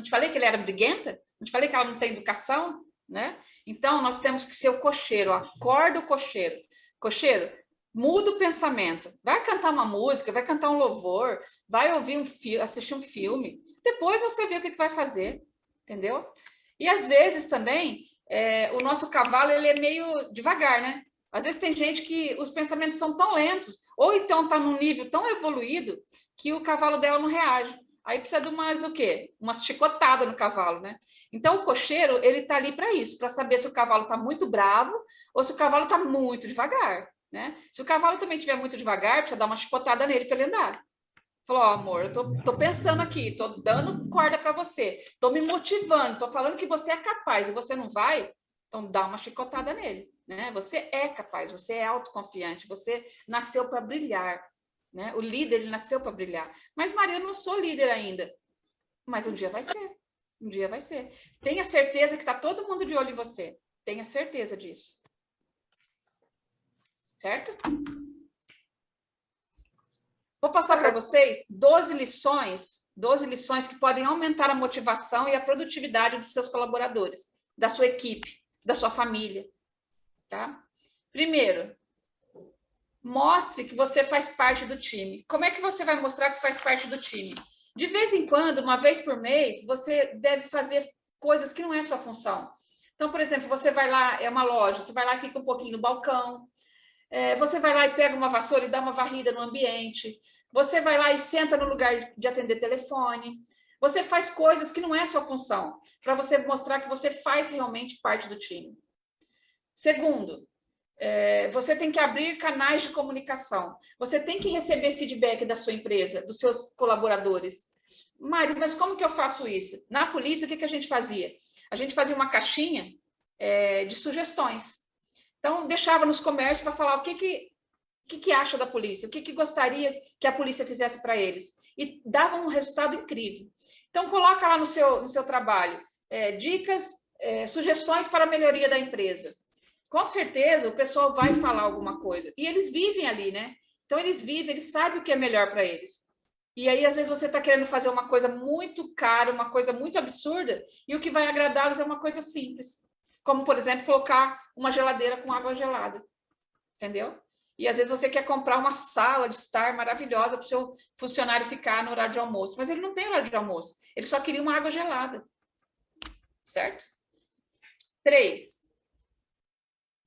falei que ele era briguenta? Não te falei que ela não tem educação? Né? Então, nós temos que ser o cocheiro, acorda o cocheiro. Cocheiro, muda o pensamento. Vai cantar uma música, vai cantar um louvor, vai ouvir assistir um filme. Depois você vê o que vai fazer, entendeu? E às vezes também, o nosso cavalo ele é meio devagar, né? Às vezes tem gente que os pensamentos são tão lentos, ou então está num nível tão evoluído que o cavalo dela não reage. Aí precisa de o quê? Uma chicotada no cavalo, né? Então o cocheiro, ele está ali para isso, para saber se o cavalo está muito bravo ou se o cavalo está muito devagar. Né? Se o cavalo também estiver muito devagar, precisa dar uma chicotada nele para ele andar. Falou, amor, eu tô pensando aqui, tô dando corda para você, tô me motivando, tô falando que você é capaz e você não vai, então dá uma chicotada nele. Né? Você é capaz, você é autoconfiante, você nasceu para brilhar. Né? O líder, ele nasceu para brilhar. Mas, Maria, eu não sou líder ainda. Mas um dia vai ser. Um dia vai ser. Tenha certeza que está todo mundo de olho em você. Tenha certeza disso. Certo? Vou passar para vocês 12 lições que podem aumentar a motivação e a produtividade dos seus colaboradores, da sua equipe, da sua família. Tá? Primeiro, mostre que você faz parte do time. Como é que você vai mostrar que faz parte do time? De vez em quando, uma vez por mês, você deve fazer coisas que não é sua função. Então, por exemplo, você vai lá, é uma loja, você vai lá e fica um pouquinho no balcão, você vai lá e pega uma vassoura e dá uma varrida no ambiente, você vai lá e senta no lugar de atender telefone, você faz coisas que não é sua função, para você mostrar que você faz realmente parte do time. Segundo, você tem que abrir canais de comunicação. Você tem que receber feedback da sua empresa, dos seus colaboradores. Mari, mas como que eu faço isso? Na polícia, o que a gente fazia? A gente fazia uma caixinha de sugestões. Então, deixava nos comércios para falar o que acha da polícia, o que gostaria que a polícia fizesse para eles. E dava um resultado incrível. Então, coloca lá no seu trabalho dicas, sugestões para a melhoria da empresa. Com certeza o pessoal vai falar alguma coisa. E eles vivem ali, né? Então, eles sabem o que é melhor para eles. E aí, às vezes, você está querendo fazer uma coisa muito cara, uma coisa muito absurda, e o que vai agradá-los é uma coisa simples. Como, por exemplo, colocar uma geladeira com água gelada. Entendeu? E, às vezes, você quer comprar uma sala de estar maravilhosa para o seu funcionário ficar no horário de almoço. Mas ele não tem horário de almoço. Ele só queria uma água gelada. Certo? 3.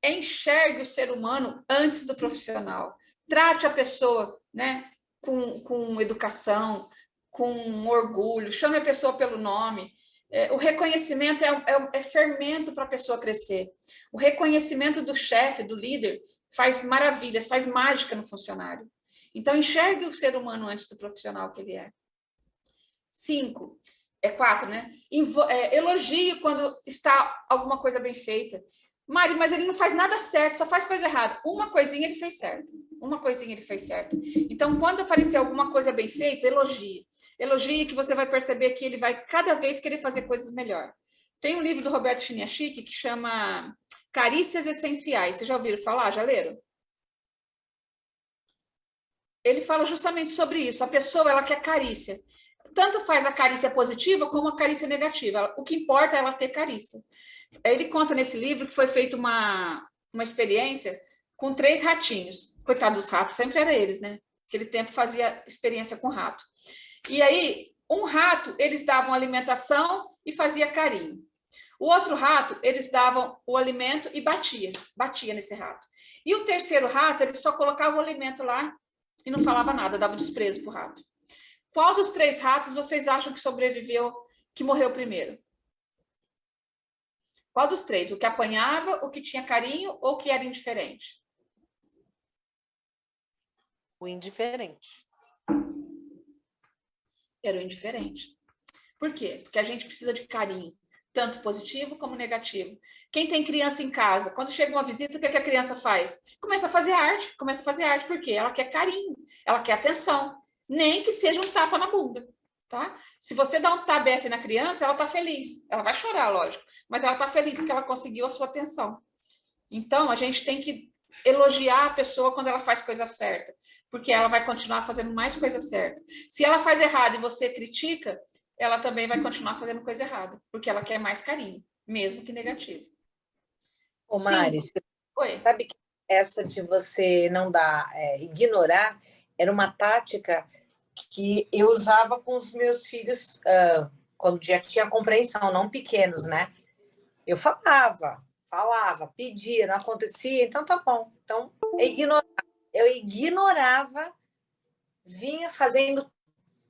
Enxergue o ser humano antes do profissional. Trate a pessoa, né, com educação, com orgulho. Chame a pessoa pelo nome. O reconhecimento é fermento para a pessoa crescer. O reconhecimento do chefe, do líder, faz maravilhas, faz mágica no funcionário. Então, enxergue o ser humano antes do profissional que ele é. 5. 4, né? Elogie quando está alguma coisa bem feita. Mari, mas ele não faz nada certo, só faz coisa errada. Uma coisinha ele fez certo. Uma coisinha ele fez certo. Então, quando aparecer alguma coisa bem feita, elogie. Elogie que você vai perceber que ele vai cada vez querer fazer coisas melhor. Tem um livro do Roberto Chiniachik que chama Carícias Essenciais. Vocês já ouviram falar? Já leram? Ele fala justamente sobre isso. A pessoa, ela quer carícia. Tanto faz a carícia positiva como a carícia negativa. O que importa é ela ter carícia. Ele conta nesse livro que foi feita uma experiência com 3 ratinhos. Coitado dos ratos, sempre era eles, né? Aquele tempo fazia experiência com rato. E aí, um rato, eles davam alimentação e fazia carinho. O outro rato, eles davam o alimento e batia nesse rato. E o terceiro rato, ele só colocava o alimento lá e não falava nada, dava desprezo pro rato. Qual dos 3 ratos vocês acham que sobreviveu, que morreu primeiro? Qual dos 3? O que apanhava, o que tinha carinho ou o que era indiferente? O indiferente. Era o indiferente. Por quê? Porque a gente precisa de carinho, tanto positivo como negativo. Quem tem criança em casa, quando chega uma visita, o que a criança faz? Começa a fazer arte. Por quê? Ela quer carinho, ela quer atenção, nem que seja um tapa na bunda, tá? Se você dá um tabefe na criança, ela tá feliz. Ela vai chorar, lógico, mas ela tá feliz porque ela conseguiu a sua atenção. Então, a gente tem que elogiar a pessoa quando ela faz coisa certa, porque ela vai continuar fazendo mais coisa certa. Se ela faz errado e você critica, ela também vai continuar fazendo coisa errada, porque ela quer mais carinho, mesmo que negativo. Ô, Mari, Oi. sabe que essa de você não dar, ignorar, era uma tática que eu usava com os meus filhos quando já tinha compreensão, não pequenos, né? Eu falava, pedia, não acontecia, então tá bom. Então, eu ignorava, vinha fazendo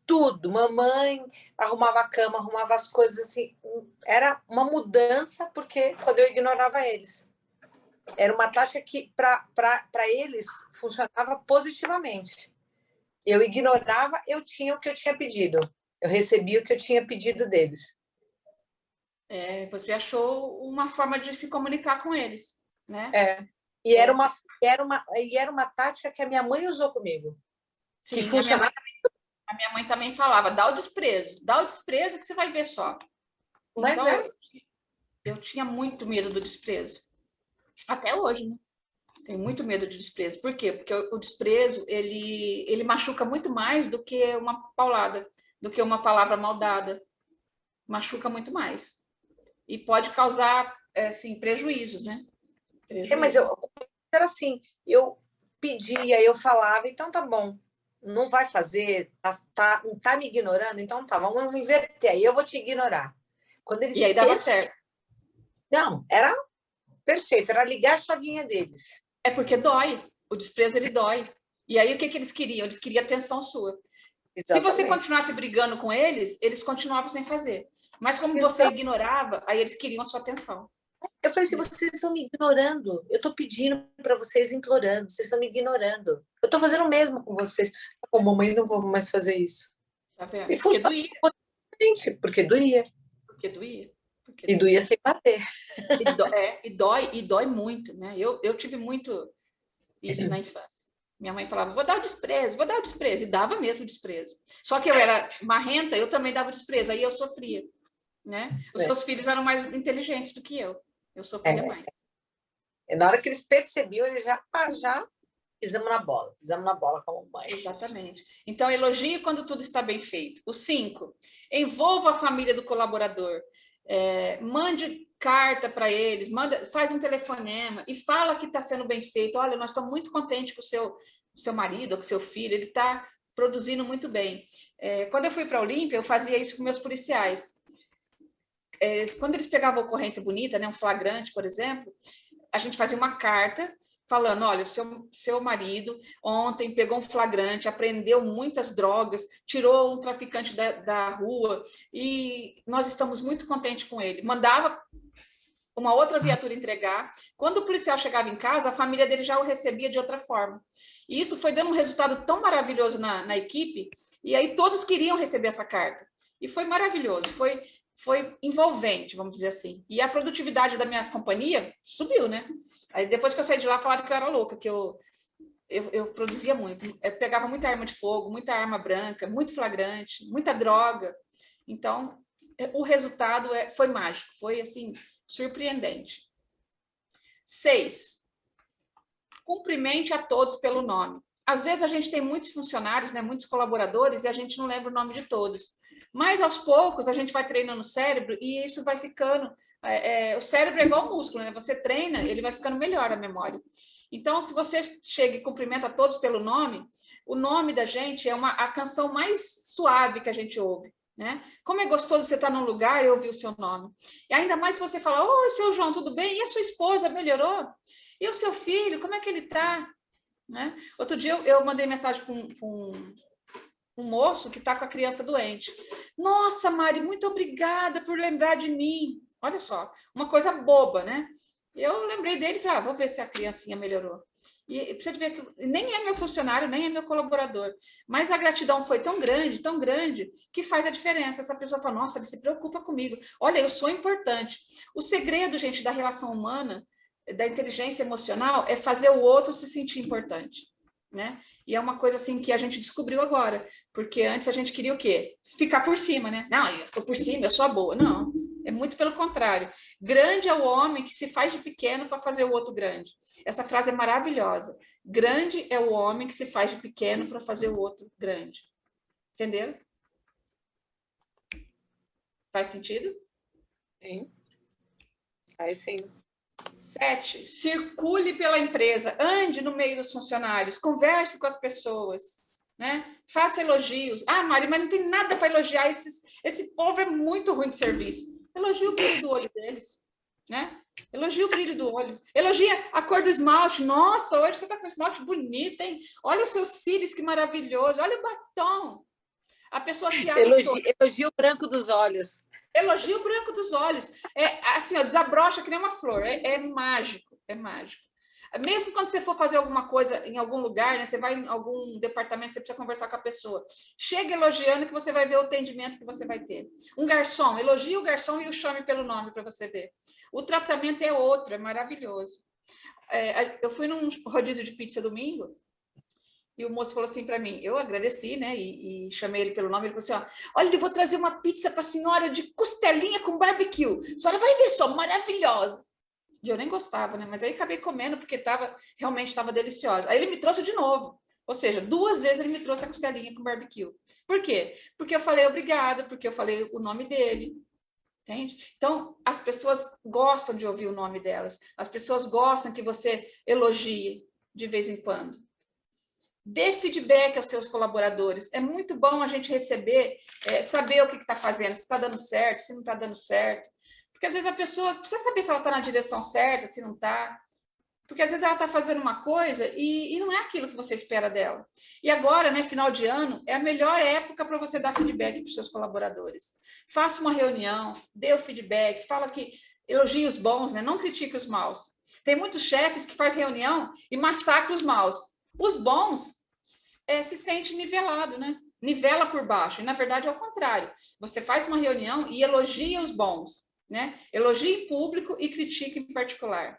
tudo. Mamãe arrumava a cama, arrumava as coisas assim. Era uma mudança, porque quando eu ignorava eles. Era uma tática que, para eles, funcionava positivamente. Eu ignorava, eu tinha o que eu tinha pedido. Eu recebia o que eu tinha pedido deles. Você achou uma forma de se comunicar com eles, né? Era uma tática que a minha mãe usou comigo. Sim, que funcionava. A minha mãe também falava, dá o desprezo que você vai ver só. Mas então, eu tinha muito medo do desprezo. Até hoje, né? Tenho muito medo de desprezo. Por quê? Porque o desprezo, ele machuca muito mais do que uma paulada, do que uma palavra mal dada. Machuca muito mais. E pode causar, assim, prejuízos, né? Mas era assim, eu pedia, eu falava, então tá bom, não vai fazer, tá me ignorando, então tá, vamos inverter, aí eu vou te ignorar. E aí dava certo. Não, era perfeito, era ligar a chavinha deles. É porque dói, o desprezo ele dói. E aí o que eles queriam? Eles queriam atenção sua. Exatamente. Se você continuasse brigando com eles, eles continuavam sem fazer. Mas como você ignorava, aí eles queriam a sua atenção. Eu falei assim, vocês estão me ignorando. Eu estou pedindo para vocês, implorando. Vocês estão me ignorando. Eu estou fazendo o mesmo com vocês. Com mamãe, não vou mais fazer isso. Tá vendo? E porque doía. Porque doía. E doía sem bater. E dói muito, né? Eu tive muito isso na infância. Minha mãe falava, vou dar o desprezo. E dava mesmo o desprezo. Só que eu era marrenta, eu também dava o desprezo. Aí eu sofria, né? Os seus filhos eram mais inteligentes do que eu. Eu sofria mais. Na hora que eles percebiam, eles já pisamos na bola com a mamãe. Exatamente. Então, elogie quando tudo está bem feito. O 5, envolva a família do colaborador. Mande carta para eles, faz um telefonema e fala que está sendo bem feito. Olha, nós estamos muito contentes com o seu marido ou com o seu filho, ele está produzindo muito bem. Quando eu fui para a Olímpia, eu fazia isso com meus policiais. Quando eles pegavam ocorrência bonita, né, um flagrante, por exemplo, a gente fazia uma carta falando, olha, o seu marido ontem pegou um flagrante, apreendeu muitas drogas, tirou um traficante da rua e nós estamos muito contentes com ele. Mandava uma outra viatura entregar. Quando o policial chegava em casa, a família dele já o recebia de outra forma. E isso foi dando um resultado tão maravilhoso na equipe, e aí todos queriam receber essa carta. E foi maravilhoso, foi envolvente, vamos dizer assim. E a produtividade da minha companhia subiu, né? Aí depois que eu saí de lá, falaram que eu era louca, que eu produzia muito. Eu pegava muita arma de fogo, muita arma branca, muito flagrante, muita droga. Então, o resultado foi mágico, foi assim, surpreendente. 6. Cumprimente a todos pelo nome. Às vezes a gente tem muitos funcionários, né, muitos colaboradores, e a gente não lembra o nome de todos. Mas aos poucos a gente vai treinando o cérebro e isso vai ficando. O cérebro é igual o músculo, né? Você treina, ele vai ficando melhor a memória. Então, se você chega e cumprimenta todos pelo nome, o nome da gente é a canção mais suave que a gente ouve, né? Como é gostoso você estar num lugar e ouvir o seu nome. E ainda mais se você falar, oi, seu João, tudo bem? E a sua esposa melhorou? E o seu filho, como é que ele está? Né? Outro dia eu mandei mensagem para um moço que está com a criança doente. Nossa, Mari, muito obrigada por lembrar de mim. Olha só, uma coisa boba, né? Eu lembrei dele e falei, vou ver se a criancinha melhorou. E precisa ver que nem é meu funcionário, nem é meu colaborador. Mas a gratidão foi tão grande, que faz a diferença. Essa pessoa fala, nossa, ele se preocupa comigo. Olha, eu sou importante. O segredo, gente, da relação humana, da inteligência emocional, é fazer o outro se sentir importante. Né? E é uma coisa assim que a gente descobriu agora, porque antes a gente queria o quê? Ficar por cima, né? Não, eu estou por cima, eu sou a boa. Não, é muito pelo contrário. Grande é o homem que se faz de pequeno para fazer o outro grande. Essa frase é maravilhosa. Grande é o homem que se faz de pequeno para fazer o outro grande. Entenderam? Faz sentido? Sim. Aí sim. 7. Circule pela empresa, ande no meio dos funcionários, converse com as pessoas, né? Faça elogios. Ah, Mari, mas não tem nada para elogiar, esse povo é muito ruim de serviço. Elogie o brilho do olho deles, né? Elogie o brilho do olho. Elogia a cor do esmalte. Nossa, hoje você está com esmalte bonito, hein? Olha os seus cílios, que maravilhoso. Olha o batom. A pessoa se acha... Elogia o branco dos olhos. Elogia o branco dos olhos. É assim, ó, desabrocha que nem uma flor. É mágico, é mágico. Mesmo quando você for fazer alguma coisa em algum lugar, né, você vai em algum departamento, você precisa conversar com a pessoa. Chega elogiando que você vai ver o atendimento que você vai ter. Um garçom, elogie o garçom e o chame pelo nome para você ver. O tratamento é outro, é maravilhoso. Eu fui num rodízio de pizza domingo, e o moço falou assim para mim, eu agradeci, né, e chamei ele pelo nome, ele falou assim, ó, olha, eu vou trazer uma pizza para a senhora de costelinha com barbecue, a senhora vai ver só, maravilhosa. E eu nem gostava, né, mas aí acabei comendo, porque realmente estava deliciosa. Aí ele me trouxe de novo, ou seja, 2 vezes ele me trouxe a costelinha com barbecue. Por quê? Porque eu falei obrigada, porque eu falei o nome dele, entende? Então, as pessoas gostam de ouvir o nome delas, as pessoas gostam que você elogie de vez em quando. Dê feedback aos seus colaboradores. É muito bom a gente receber, saber o que está fazendo, se está dando certo, se não está dando certo. Porque às vezes a pessoa precisa saber se ela está na direção certa, se não está. Porque às vezes ela está fazendo uma coisa e não é aquilo que você espera dela. E agora, né, final de ano, é a melhor época para você dar feedback para os seus colaboradores. Faça uma reunião, dê o feedback, fala que elogie os bons, né, não critique os maus. Tem muitos chefes que fazem reunião e massacram os maus. Os bons se sente nivelado, né? Nivela por baixo. E, na verdade, é o contrário. Você faz uma reunião e elogia os bons, né? Elogie em público e critique em particular.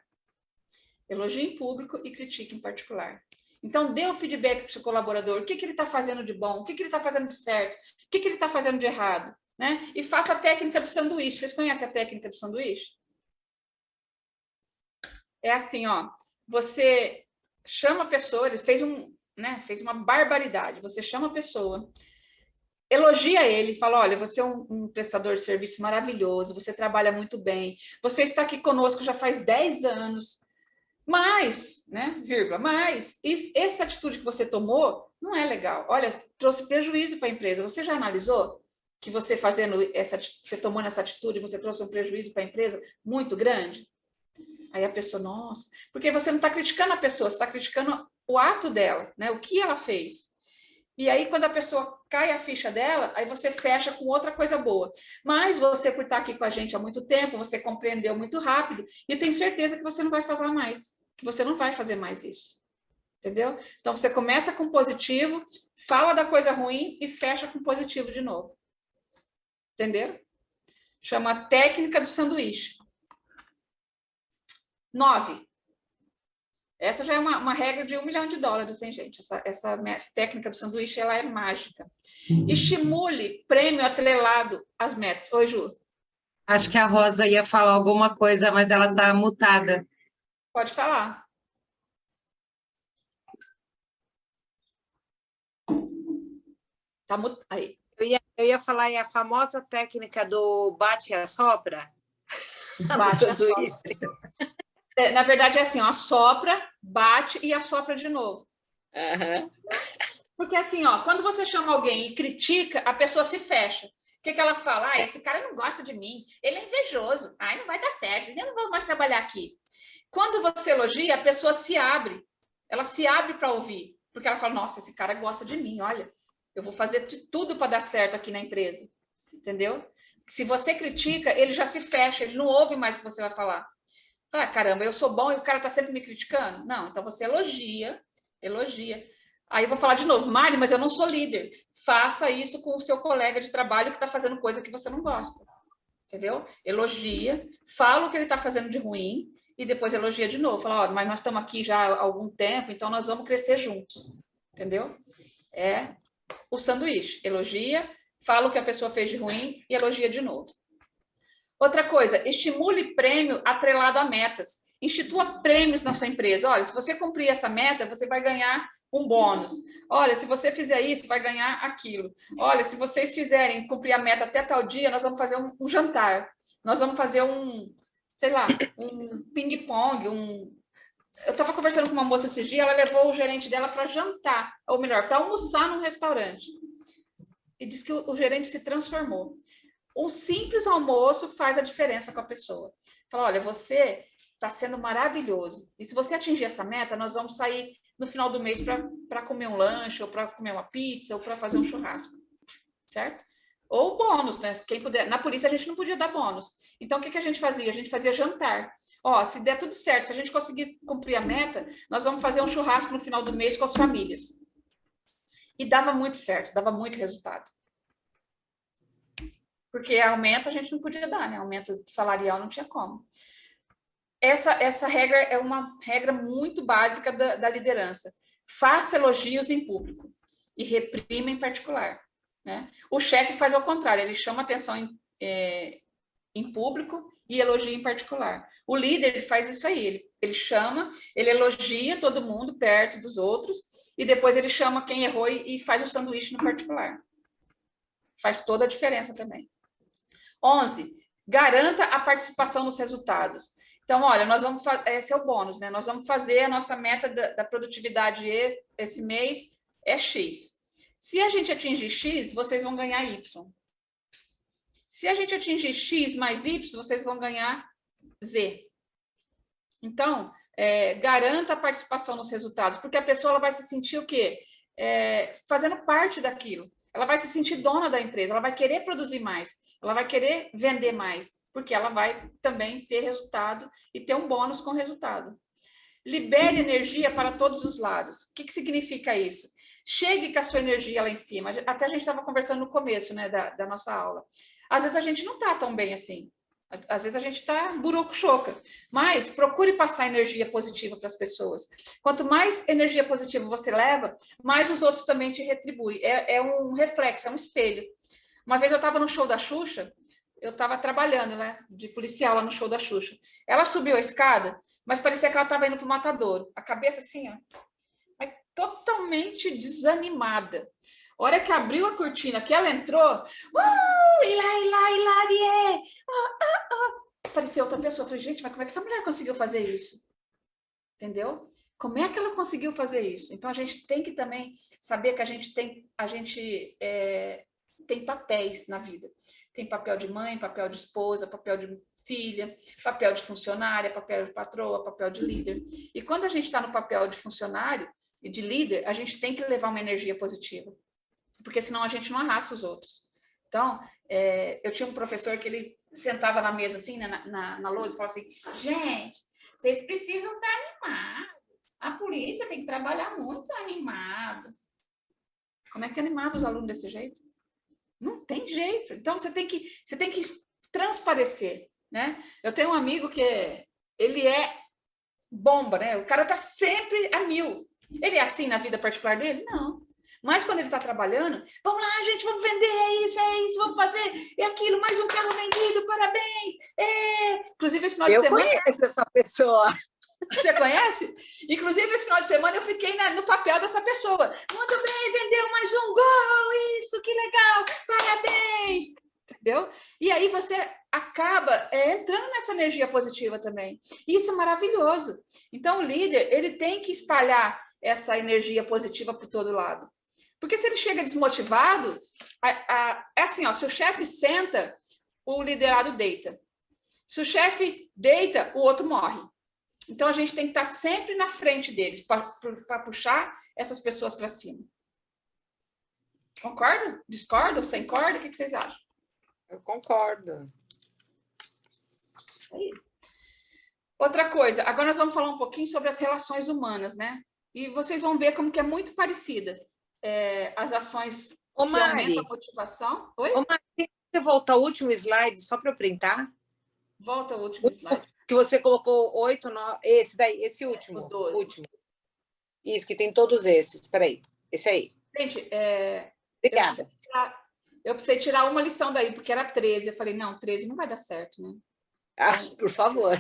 Elogie em público e critique em particular. Então, dê o feedback para o seu colaborador. O que ele está fazendo de bom? O que ele está fazendo de certo? O que ele está fazendo de errado? Né? E faça a técnica do sanduíche. Vocês conhecem a técnica do sanduíche? É assim, ó. Você chama a pessoa, ele fez uma barbaridade. Você chama a pessoa, elogia ele, fala, olha, você é um prestador de serviço maravilhoso, você trabalha muito bem, você está aqui conosco já faz 10 anos, mas, né, vírgula, mas essa atitude que você tomou não é legal. Olha, trouxe prejuízo para a empresa. Você já analisou que você você tomou essa atitude, você trouxe um prejuízo para a empresa muito grande? Aí a pessoa, nossa, porque você não está criticando a pessoa, você está criticando o ato dela, né? O que ela fez. E aí, quando a pessoa cai a ficha dela, aí você fecha com outra coisa boa. Mas você, por estar aqui com a gente há muito tempo, você compreendeu muito rápido, e eu tenho certeza que você não vai falar mais, que você não vai fazer mais isso. Entendeu? Então, você começa com positivo, fala da coisa ruim e fecha com positivo de novo. Entendeu? Chama a técnica do sanduíche. 9. Essa já é uma regra de $1 milhão, hein, gente? Essa técnica do sanduíche, ela é mágica. Estimule prêmio atrelado às metas. Oi, Ju. Acho que a Rosa ia falar alguma coisa, mas ela está mutada. Pode falar. Tá aí. Eu ia falar aí a famosa técnica do bate e assopra. Bate e assopra. Na verdade, é assim, ó, assopra, bate e assopra de novo. Uhum. Porque assim, ó, quando você chama alguém e critica, a pessoa se fecha. O que ela fala? Ah, esse cara não gosta de mim, ele é invejoso, ai, não vai dar certo, eu não vou mais trabalhar aqui. Quando você elogia, a pessoa se abre, ela se abre para ouvir, porque ela fala, nossa, esse cara gosta de mim, olha, eu vou fazer de tudo para dar certo aqui na empresa, entendeu? Se você critica, ele já se fecha, ele não ouve mais o que você vai falar. Ah, caramba, eu sou bom e o cara está sempre me criticando? Não, então você elogia. Aí eu vou falar de novo, Mari, mas eu não sou líder. Faça isso com o seu colega de trabalho que está fazendo coisa que você não gosta. Entendeu? Elogia, fala o que ele está fazendo de ruim e depois elogia de novo. Fala, ó, mas nós estamos aqui já há algum tempo, então nós vamos crescer juntos. Entendeu? É o sanduíche. Elogia, fala o que a pessoa fez de ruim e elogia de novo. Outra coisa, estimule prêmio atrelado a metas. Institua prêmios na sua empresa. Olha, se você cumprir essa meta, você vai ganhar um bônus. Olha, se você fizer isso, vai ganhar aquilo. Olha, se vocês fizerem cumprir a meta até tal dia, nós vamos fazer um jantar. Nós vamos fazer sei lá, um ping-pong, Eu estava conversando com uma moça esses dias, ela levou o gerente dela para jantar, ou melhor, para almoçar num restaurante. E disse que o gerente se transformou. Um simples almoço faz a diferença com a pessoa. Fala, olha, você está sendo maravilhoso. E se você atingir essa meta, nós vamos sair no final do mês para comer um lanche, ou para comer uma pizza, ou para fazer um churrasco. Certo? Ou bônus, né? Quem puder. Na polícia a gente não podia dar bônus. Então, o que a gente fazia? A gente fazia jantar. Ó, se der tudo certo, se a gente conseguir cumprir a meta, nós vamos fazer um churrasco no final do mês com as famílias. E dava muito certo, dava muito resultado. Porque aumento a gente não podia dar, né? Aumento salarial não tinha como. Essa regra é uma regra muito básica da liderança. Faça elogios em público e reprima em particular. Né? O chefe faz ao contrário, ele chama atenção em público e elogia em particular. O líder ele faz isso aí, ele chama, ele elogia todo mundo perto dos outros e depois ele chama quem errou e faz o sanduíche no particular. Faz toda a diferença também. 11. Garanta a participação nos resultados. Então, olha, nós vamos esse é o bônus, né? Nós vamos fazer a nossa meta da produtividade esse mês é X. Se a gente atingir X, vocês vão ganhar Y. Se a gente atingir X mais Y, vocês vão ganhar Z. Então, garanta a participação nos resultados, porque a pessoa ela vai se sentir o quê? Fazendo parte daquilo. Ela vai se sentir dona da empresa, ela vai querer produzir mais, ela vai querer vender mais, porque ela vai também ter resultado e ter um bônus com resultado. Libere energia para todos os lados. O que significa isso? Chegue com a sua energia lá em cima. Até a gente estava conversando no começo, né, da nossa aula. Às vezes a gente não está tão bem assim. Às vezes a gente está buroco-choca. Mas procure passar energia positiva para as pessoas. Quanto mais energia positiva você leva, mais os outros também te retribuem. É um reflexo, é um espelho. Uma vez eu estava no show da Xuxa, eu estava trabalhando, né, de policial lá no show da Xuxa. Ela subiu a escada, mas parecia que ela estava indo para o matadouro. A cabeça assim, ó, mas totalmente desanimada. A hora que abriu a cortina, que ela entrou, Hilarie! Apareceu outra pessoa. Eu falei, gente, mas como é que essa mulher conseguiu fazer isso? Entendeu? Como é que ela conseguiu fazer isso? Então, a gente tem que também saber que a gente tem papéis na vida. Tem papel de mãe, papel de esposa, papel de filha, papel de funcionária, papel de patroa, papel de líder. E quando a gente está no papel de funcionário e de líder, a gente tem que levar uma energia positiva, porque senão a gente não arrasta os outros. Então, eu tinha um professor que ele sentava na mesa assim, né, na lousa, e falava assim, gente, vocês precisam estar animados. A polícia tem que trabalhar muito animado. Como é que animava os alunos desse jeito? Não tem jeito. Então, você tem que transparecer, né? Eu tenho um amigo que ele é bomba, né? O cara tá sempre a mil. Ele é assim na vida particular dele? Não. Mas quando ele está trabalhando, vamos lá, gente, vamos vender, é isso, vamos fazer, é aquilo, mais um carro vendido, parabéns. Inclusive, esse final de semana... Eu conheço essa pessoa. Você conhece? Inclusive, esse final de semana eu fiquei no papel dessa pessoa. Muito bem, vendeu mais um gol, isso, que legal, parabéns. Entendeu? E aí você acaba entrando nessa energia positiva também. E isso é maravilhoso. Então, o líder, ele tem que espalhar essa energia positiva por todo lado. Porque se ele chega desmotivado, é assim, ó, se o chefe senta, o liderado deita. Se o chefe deita, o outro morre. Então, a gente tem que estar sempre na frente deles para puxar essas pessoas para cima. Concorda? Discorda? Sem corda? O que vocês acham? Eu concordo. Aí. Outra coisa, agora nós vamos falar um pouquinho sobre as relações humanas, né? E vocês vão ver como que é muito parecida as ações que aumentam a motivação. Oi? Ô, Mari, tem que voltar ao último slide só para eu printar? Volta ao último slide. Que você colocou 8, 9, esse último. O 12. Último. Isso, que tem todos esses. Espera aí. Esse aí. Gente, Obrigada. eu precisei tirar uma lição daí, porque era 13. Eu falei, não, 13 não vai dar certo, né? Por favor.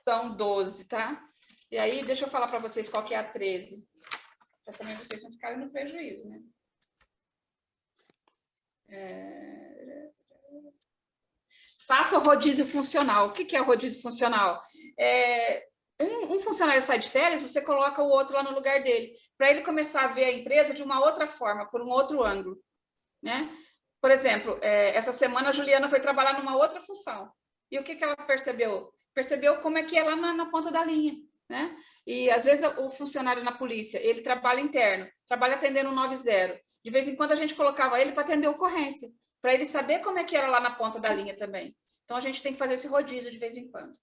São 12, tá? E aí, deixa eu falar para vocês qual que é a 13. Para também vocês não ficarem no prejuízo, né? Faça o rodízio funcional. O que é o rodízio funcional? Um funcionário sai de férias, você coloca o outro lá no lugar dele, para ele começar a ver a empresa de uma outra forma, por um outro ângulo, né? Por exemplo, essa semana a Juliana foi trabalhar numa outra função. E o que ela percebeu? Percebeu como é que é lá na ponta da linha, né? E às vezes o funcionário na polícia, ele trabalha interno, trabalha atendendo 90. De vez em quando a gente colocava ele para atender ocorrência, para ele saber como é que era lá na ponta da linha também. Então a gente tem que fazer esse rodízio de vez em quando.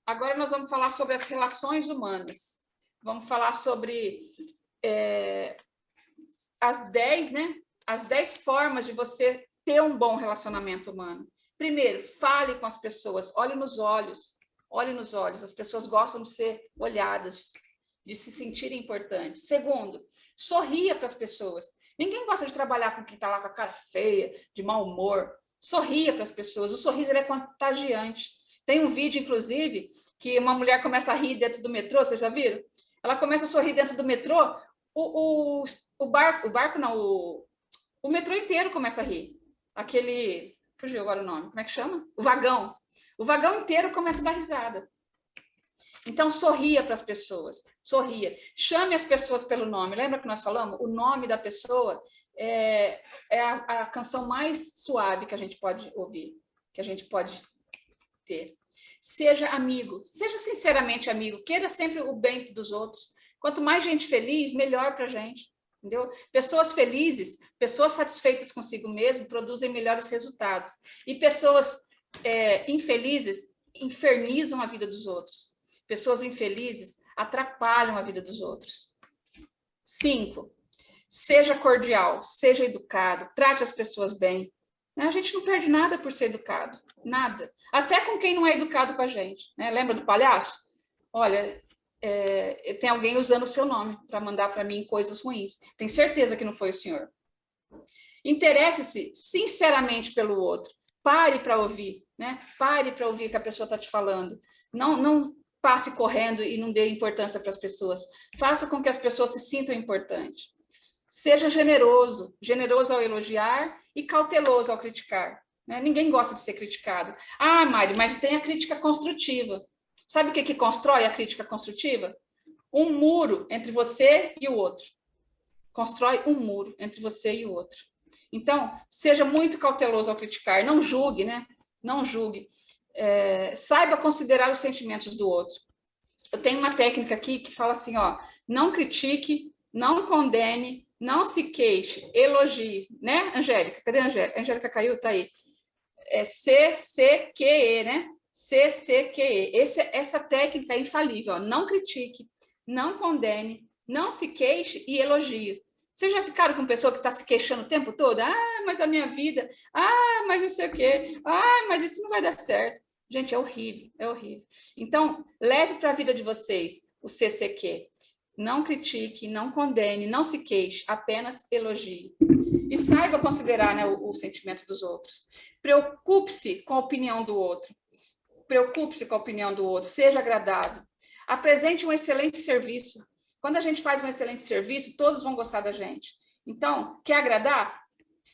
Agora nós vamos falar sobre as relações humanas. Vamos falar sobre as 10, né? As 10 formas de você ter um bom relacionamento humano. Primeiro, fale com as pessoas, olhe nos olhos. Olhe nos olhos. As pessoas gostam de ser olhadas, de se sentirem importantes. Segundo, sorria para as pessoas. Ninguém gosta de trabalhar com quem está lá com a cara feia, de mau humor. Sorria para as pessoas. O sorriso ele é contagiante. Tem um vídeo, inclusive, que uma mulher começa a rir dentro do metrô, vocês já viram? Ela começa a sorrir dentro do metrô, o metrô inteiro começa a rir. Fugiu agora o nome, como é que chama? O vagão. O vagão inteiro começa a dar risada. Então, sorria para as pessoas, sorria. Chame as pessoas pelo nome. Lembra que nós falamos? O nome da pessoa é a canção mais suave que a gente pode ouvir, que a gente pode ter. Seja amigo, seja sinceramente amigo, queira sempre o bem dos outros. Quanto mais gente feliz, melhor para a gente, entendeu? Pessoas felizes, pessoas satisfeitas consigo mesmo, produzem melhores resultados. E pessoas infelizes infernizam a vida dos outros. Pessoas infelizes atrapalham a vida dos outros. 5, seja cordial, seja educado, trate as pessoas bem. A gente não perde nada por ser educado, nada. Até com quem não é educado com a gente, né? Lembra do palhaço? Olha, tem alguém usando o seu nome para mandar para mim coisas ruins. Tem certeza que não foi o senhor. Interesse-se sinceramente pelo outro. Pare para ouvir, né? Pare para ouvir o que a pessoa está te falando. Não passe correndo e não dê importância para as pessoas. Faça com que as pessoas se sintam importantes. Seja generoso ao elogiar e cauteloso ao criticar, né? Ninguém gosta de ser criticado. Ah, Mari, mas tem a crítica construtiva. Sabe o que constrói a crítica construtiva? Um muro entre você e o outro. Constrói um muro entre você e o outro. Então, seja muito cauteloso ao criticar. Não julgue, né? Não julgue. Saiba considerar os sentimentos do outro. Eu tenho uma técnica aqui que fala assim, ó, não critique, não condene, não se queixe, elogie, né, Angélica? Cadê a Angélica? A Angélica caiu? Tá aí. CCQE, né? CCQE. Essa técnica é infalível, ó. Não critique, não condene, não se queixe e elogie. Vocês já ficaram com pessoa que está se queixando o tempo todo? Ah, mas a minha vida. Ah, mas não sei o quê. Ah, mas isso não vai dar certo. Gente, é horrível, é horrível. Então, leve para a vida de vocês o CCQ. Não critique, não condene, não se queixe, apenas elogie. E saiba considerar, né, o sentimento dos outros. Preocupe-se com a opinião do outro. Preocupe-se com a opinião do outro. Seja agradável. Apresente um excelente serviço. Quando a gente faz um excelente serviço, todos vão gostar da gente. Então, quer agradar?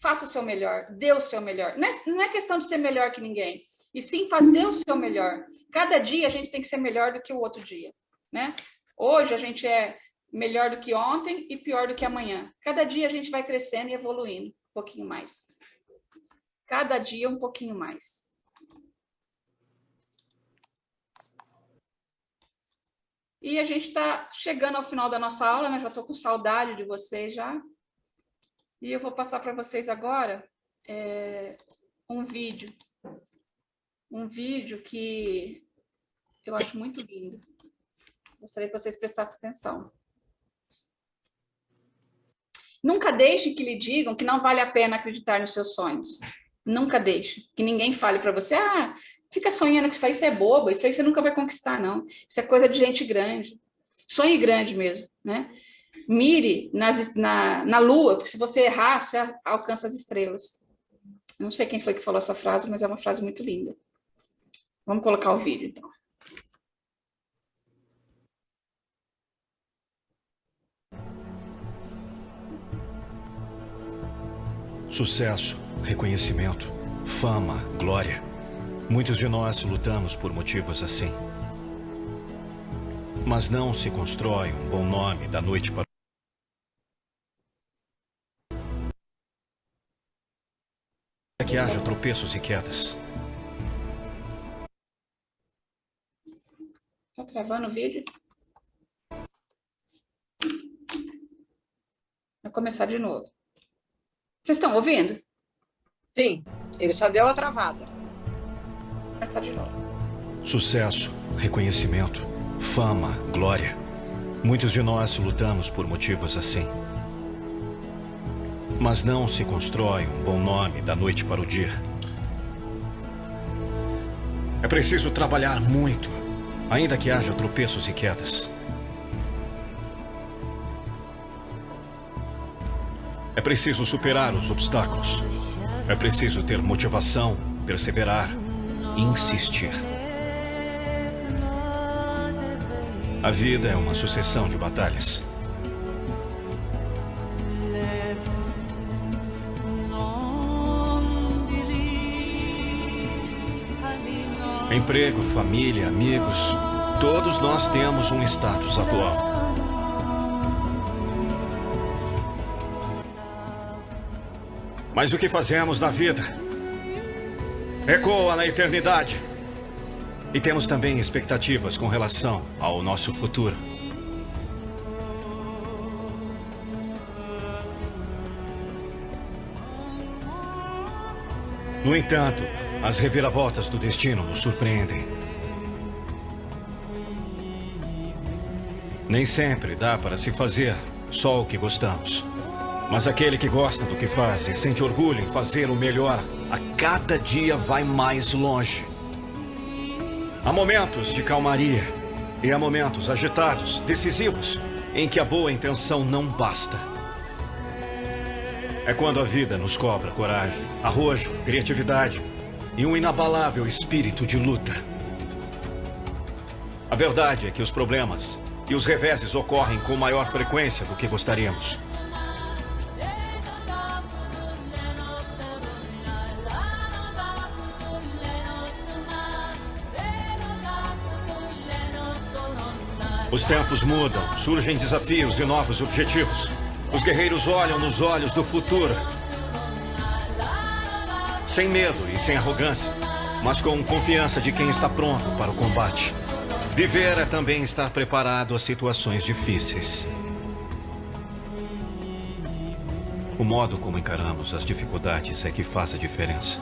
Faça o seu melhor. Dê o seu melhor. Não é questão de ser melhor que ninguém, e sim fazer o seu melhor. Cada dia a gente tem que ser melhor do que o outro dia, né? Hoje a gente é melhor do que ontem e pior do que amanhã. Cada dia a gente vai crescendo e evoluindo um pouquinho mais. Cada dia um pouquinho mais. E a gente está chegando ao final da nossa aula, né? Já estou com saudade de vocês já. E eu vou passar para vocês agora um vídeo. Um vídeo que eu acho muito lindo. Gostaria que vocês prestassem atenção. Nunca deixe que lhe digam que não vale a pena acreditar nos seus sonhos. Nunca deixe que ninguém fale para você, fica sonhando que isso é bobo, isso aí você nunca vai conquistar, não. Isso é coisa de gente grande. Sonhe grande mesmo, né? Mire na lua, porque se você errar, você alcança as estrelas. Não sei quem foi que falou essa frase, mas é uma frase muito linda. Vamos colocar o vídeo, então. Sucesso, reconhecimento, fama, glória. Muitos de nós lutamos por motivos assim. Mas não se constrói um bom nome da noite para que haja tropeços e quedas. Tá travando o vídeo? Vou começar de novo. Vocês estão ouvindo? Sim, ele só deu a travada. Vou começar de novo. Sucesso, reconhecimento, fama, glória. Muitos de nós lutamos por motivos assim. Mas não se constrói um bom nome da noite para o dia. É preciso trabalhar muito, ainda que haja tropeços e quedas. É preciso superar os obstáculos. É preciso ter motivação, perseverar e insistir. A vida é uma sucessão de batalhas. Emprego, família, amigos, todos nós temos um status atual. Mas o que fazemos na vida ecoa na eternidade. E temos também expectativas com relação ao nosso futuro. No entanto, as reviravoltas do destino nos surpreendem. Nem sempre dá para se fazer só o que gostamos. Mas aquele que gosta do que faz e sente orgulho em fazer o melhor, a cada dia vai mais longe. Há momentos de calmaria e há momentos agitados, decisivos, em que a boa intenção não basta. É quando a vida nos cobra coragem, arrojo, criatividade e um inabalável espírito de luta. A verdade é que os problemas e os reveses ocorrem com maior frequência do que gostaríamos. Os tempos mudam, surgem desafios e novos objetivos. Os guerreiros olham nos olhos do futuro. Sem medo e sem arrogância, mas com confiança de quem está pronto para o combate. Viver é também estar preparado a situações difíceis. O modo como encaramos as dificuldades é que faz a diferença.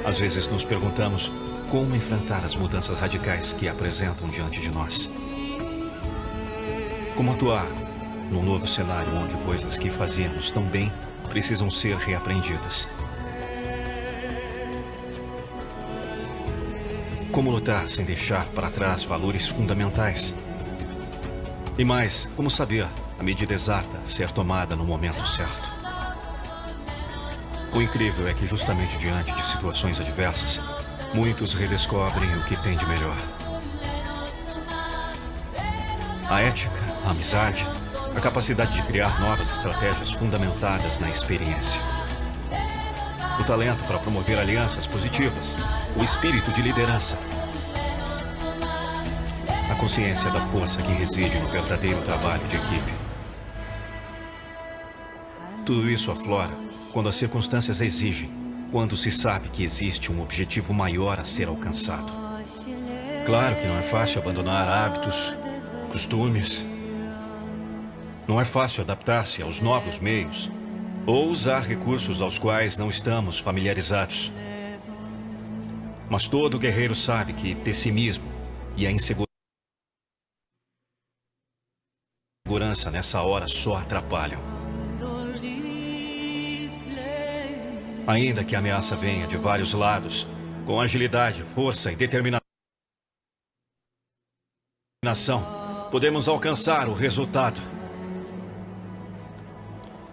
Às vezes nos perguntamos como enfrentar as mudanças radicais que apresentam diante de nós. Como atuar num novo cenário onde coisas que fazíamos tão bem precisam ser reaprendidas. Como lutar sem deixar para trás valores fundamentais? E mais, como saber a medida exata a ser tomada no momento certo? O incrível é que justamente diante de situações adversas, muitos redescobrem o que tem de melhor. A ética, a amizade, a capacidade de criar novas estratégias fundamentadas na experiência. O talento para promover alianças positivas, o espírito de liderança. A consciência da força que reside no verdadeiro trabalho de equipe. Tudo isso aflora quando as circunstâncias exigem, quando se sabe que existe um objetivo maior a ser alcançado. Claro que não é fácil abandonar hábitos, costumes. Não é fácil adaptar-se aos novos meios ou usar recursos aos quais não estamos familiarizados. Mas todo guerreiro sabe que pessimismo e a insegurança nessa hora só atrapalham. Ainda que a ameaça venha de vários lados, com agilidade, força e determinação, podemos alcançar o resultado.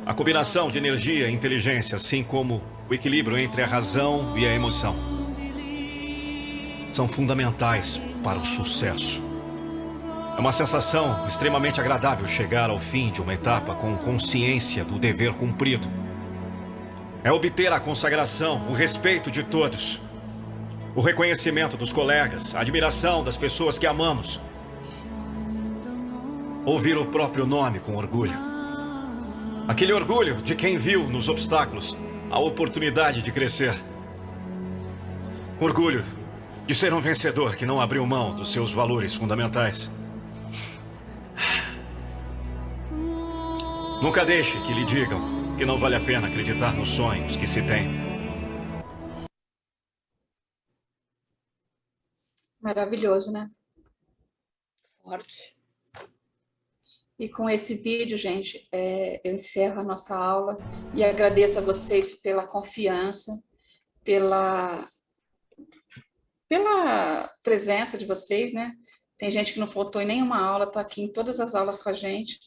A combinação de energia e inteligência, assim como o equilíbrio entre a razão e a emoção, são fundamentais para o sucesso. É uma sensação extremamente agradável chegar ao fim de uma etapa com consciência do dever cumprido. É obter a consagração, o respeito de todos, o reconhecimento dos colegas, a admiração das pessoas que amamos. Ouvir o próprio nome com orgulho. Aquele orgulho de quem viu nos obstáculos a oportunidade de crescer. Orgulho de ser um vencedor que não abriu mão dos seus valores fundamentais. Nunca deixe que lhe digam que não vale a pena acreditar nos sonhos que se tem. Maravilhoso, né? Forte. E com esse vídeo, gente, eu encerro a nossa aula e agradeço a vocês pela confiança, pela presença de vocês, né? Tem gente que não faltou em nenhuma aula, está aqui em todas as aulas com a gente.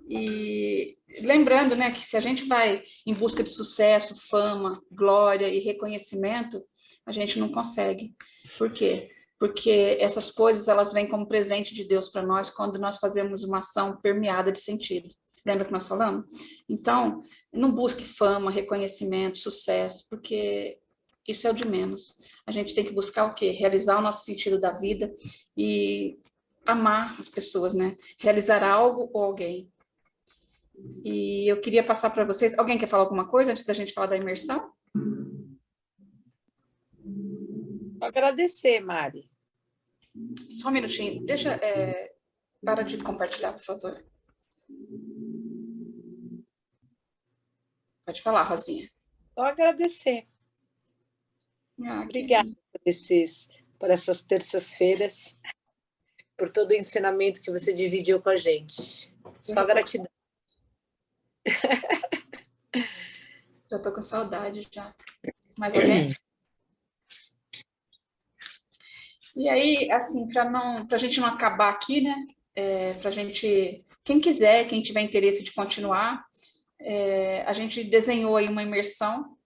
E lembrando, né, que se a gente vai em busca de sucesso, fama, glória e reconhecimento, a gente não consegue. Por quê? Porque essas coisas, elas vêm como presente de Deus para nós quando nós fazemos uma ação permeada de sentido. Lembra que nós falamos? Então, não busque fama, reconhecimento, sucesso, porque isso é o de menos. A gente tem que buscar o quê? Realizar o nosso sentido da vida e amar as pessoas, né? Realizar algo ou alguém. E eu queria passar para vocês... Alguém quer falar alguma coisa antes da gente falar da imersão? Agradecer, Mari. Só um minutinho. Deixa... para de compartilhar, por favor. Pode falar, Rosinha. Só agradecer. Obrigada por essas terças-feiras, por todo o ensinamento que você dividiu com a gente. Só gratidão. Já estou com saudade, já. Mais alguém? E aí, assim, para a gente não acabar aqui, né? Para a gente, quem quiser, quem tiver interesse de continuar, a gente desenhou aí uma imersão.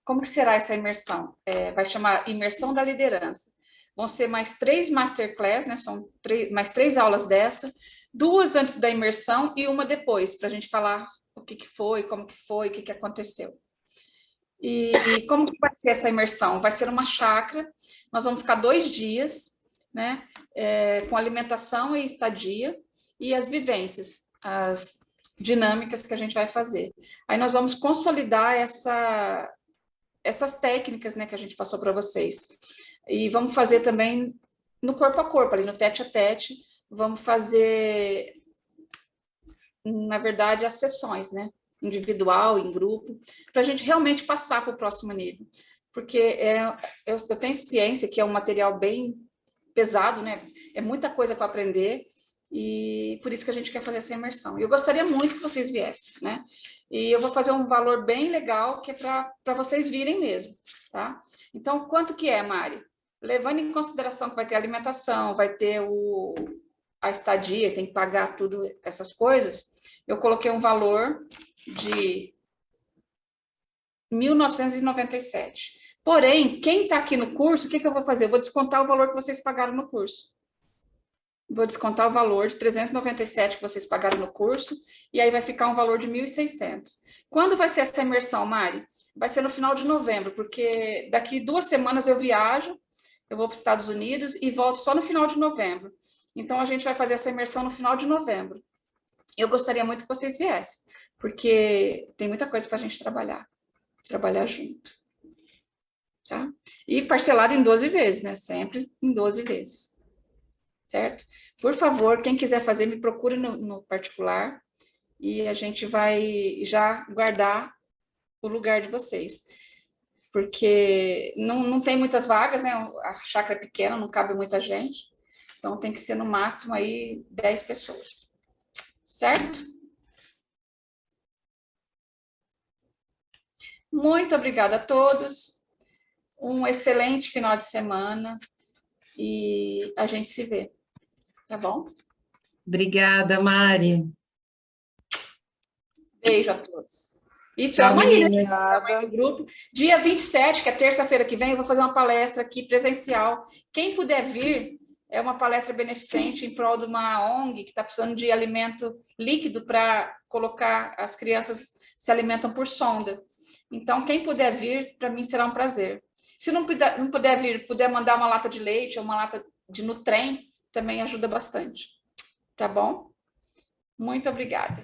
Como que será essa imersão? Vai chamar Imersão da Liderança. Vão ser mais 3 masterclass, né? São mais 3 aulas dessa, 2 antes da imersão e uma depois, para a gente falar o que foi, como que foi, o que aconteceu. E como que vai ser essa imersão? Vai ser uma chácara, nós vamos ficar 2 dias, né? Com alimentação e estadia, e as vivências, as dinâmicas que a gente vai fazer. Aí nós vamos consolidar essas técnicas, né, que a gente passou para vocês. E vamos fazer também no corpo a corpo, ali no tete a tete, vamos fazer, na verdade, as sessões, né, individual, em grupo, para a gente realmente passar para o próximo nível. Porque eu tenho ciência que é um material bem pesado, né, é muita coisa para aprender, e por isso que a gente quer fazer essa imersão. Eu gostaria muito que vocês viessem, né? E eu vou fazer um valor bem legal, que é para vocês virem mesmo, tá? Então, quanto que é, Mari? levando em consideração que vai ter alimentação, vai ter a estadia, tem que pagar tudo essas coisas, eu coloquei um valor de 1.997. Porém, quem está aqui no curso, o que eu vou fazer? Eu vou descontar o valor que vocês pagaram no curso. Vou descontar o valor de 397 que vocês pagaram no curso, e aí vai ficar um valor de 1.600. Quando vai ser essa imersão, Mari? Vai ser no final de novembro, porque daqui 2 semanas eu viajo, eu vou para os Estados Unidos e volto só no final de novembro. Então, a gente vai fazer essa imersão no final de novembro. Eu gostaria muito que vocês viessem, porque tem muita coisa para a gente trabalhar junto. Tá? E parcelado em 12 vezes, né? Sempre em 12 vezes. Certo? Por favor, quem quiser fazer, me procure no particular e a gente vai já guardar o lugar de vocês. Porque não tem muitas vagas, né? A chácara é pequena, não cabe muita gente. Então, tem que ser no máximo aí 10 pessoas. Certo? Muito obrigada a todos. Um excelente final de semana e a gente se vê. Tá bom? Obrigada, Mari. Beijo a todos. E Tchau, estamos aí, né? meninas. Tamo aí no grupo. Dia 27, que é terça-feira que vem, eu vou fazer uma palestra aqui presencial. Quem puder vir, é uma palestra beneficente em prol de uma ONG que está precisando de alimento líquido para colocar, as crianças se alimentam por sonda. Então, quem puder vir, para mim será um prazer. Se não puder vir, puder mandar uma lata de leite ou uma lata de Nutrem, também ajuda bastante. Tá bom? Muito obrigada.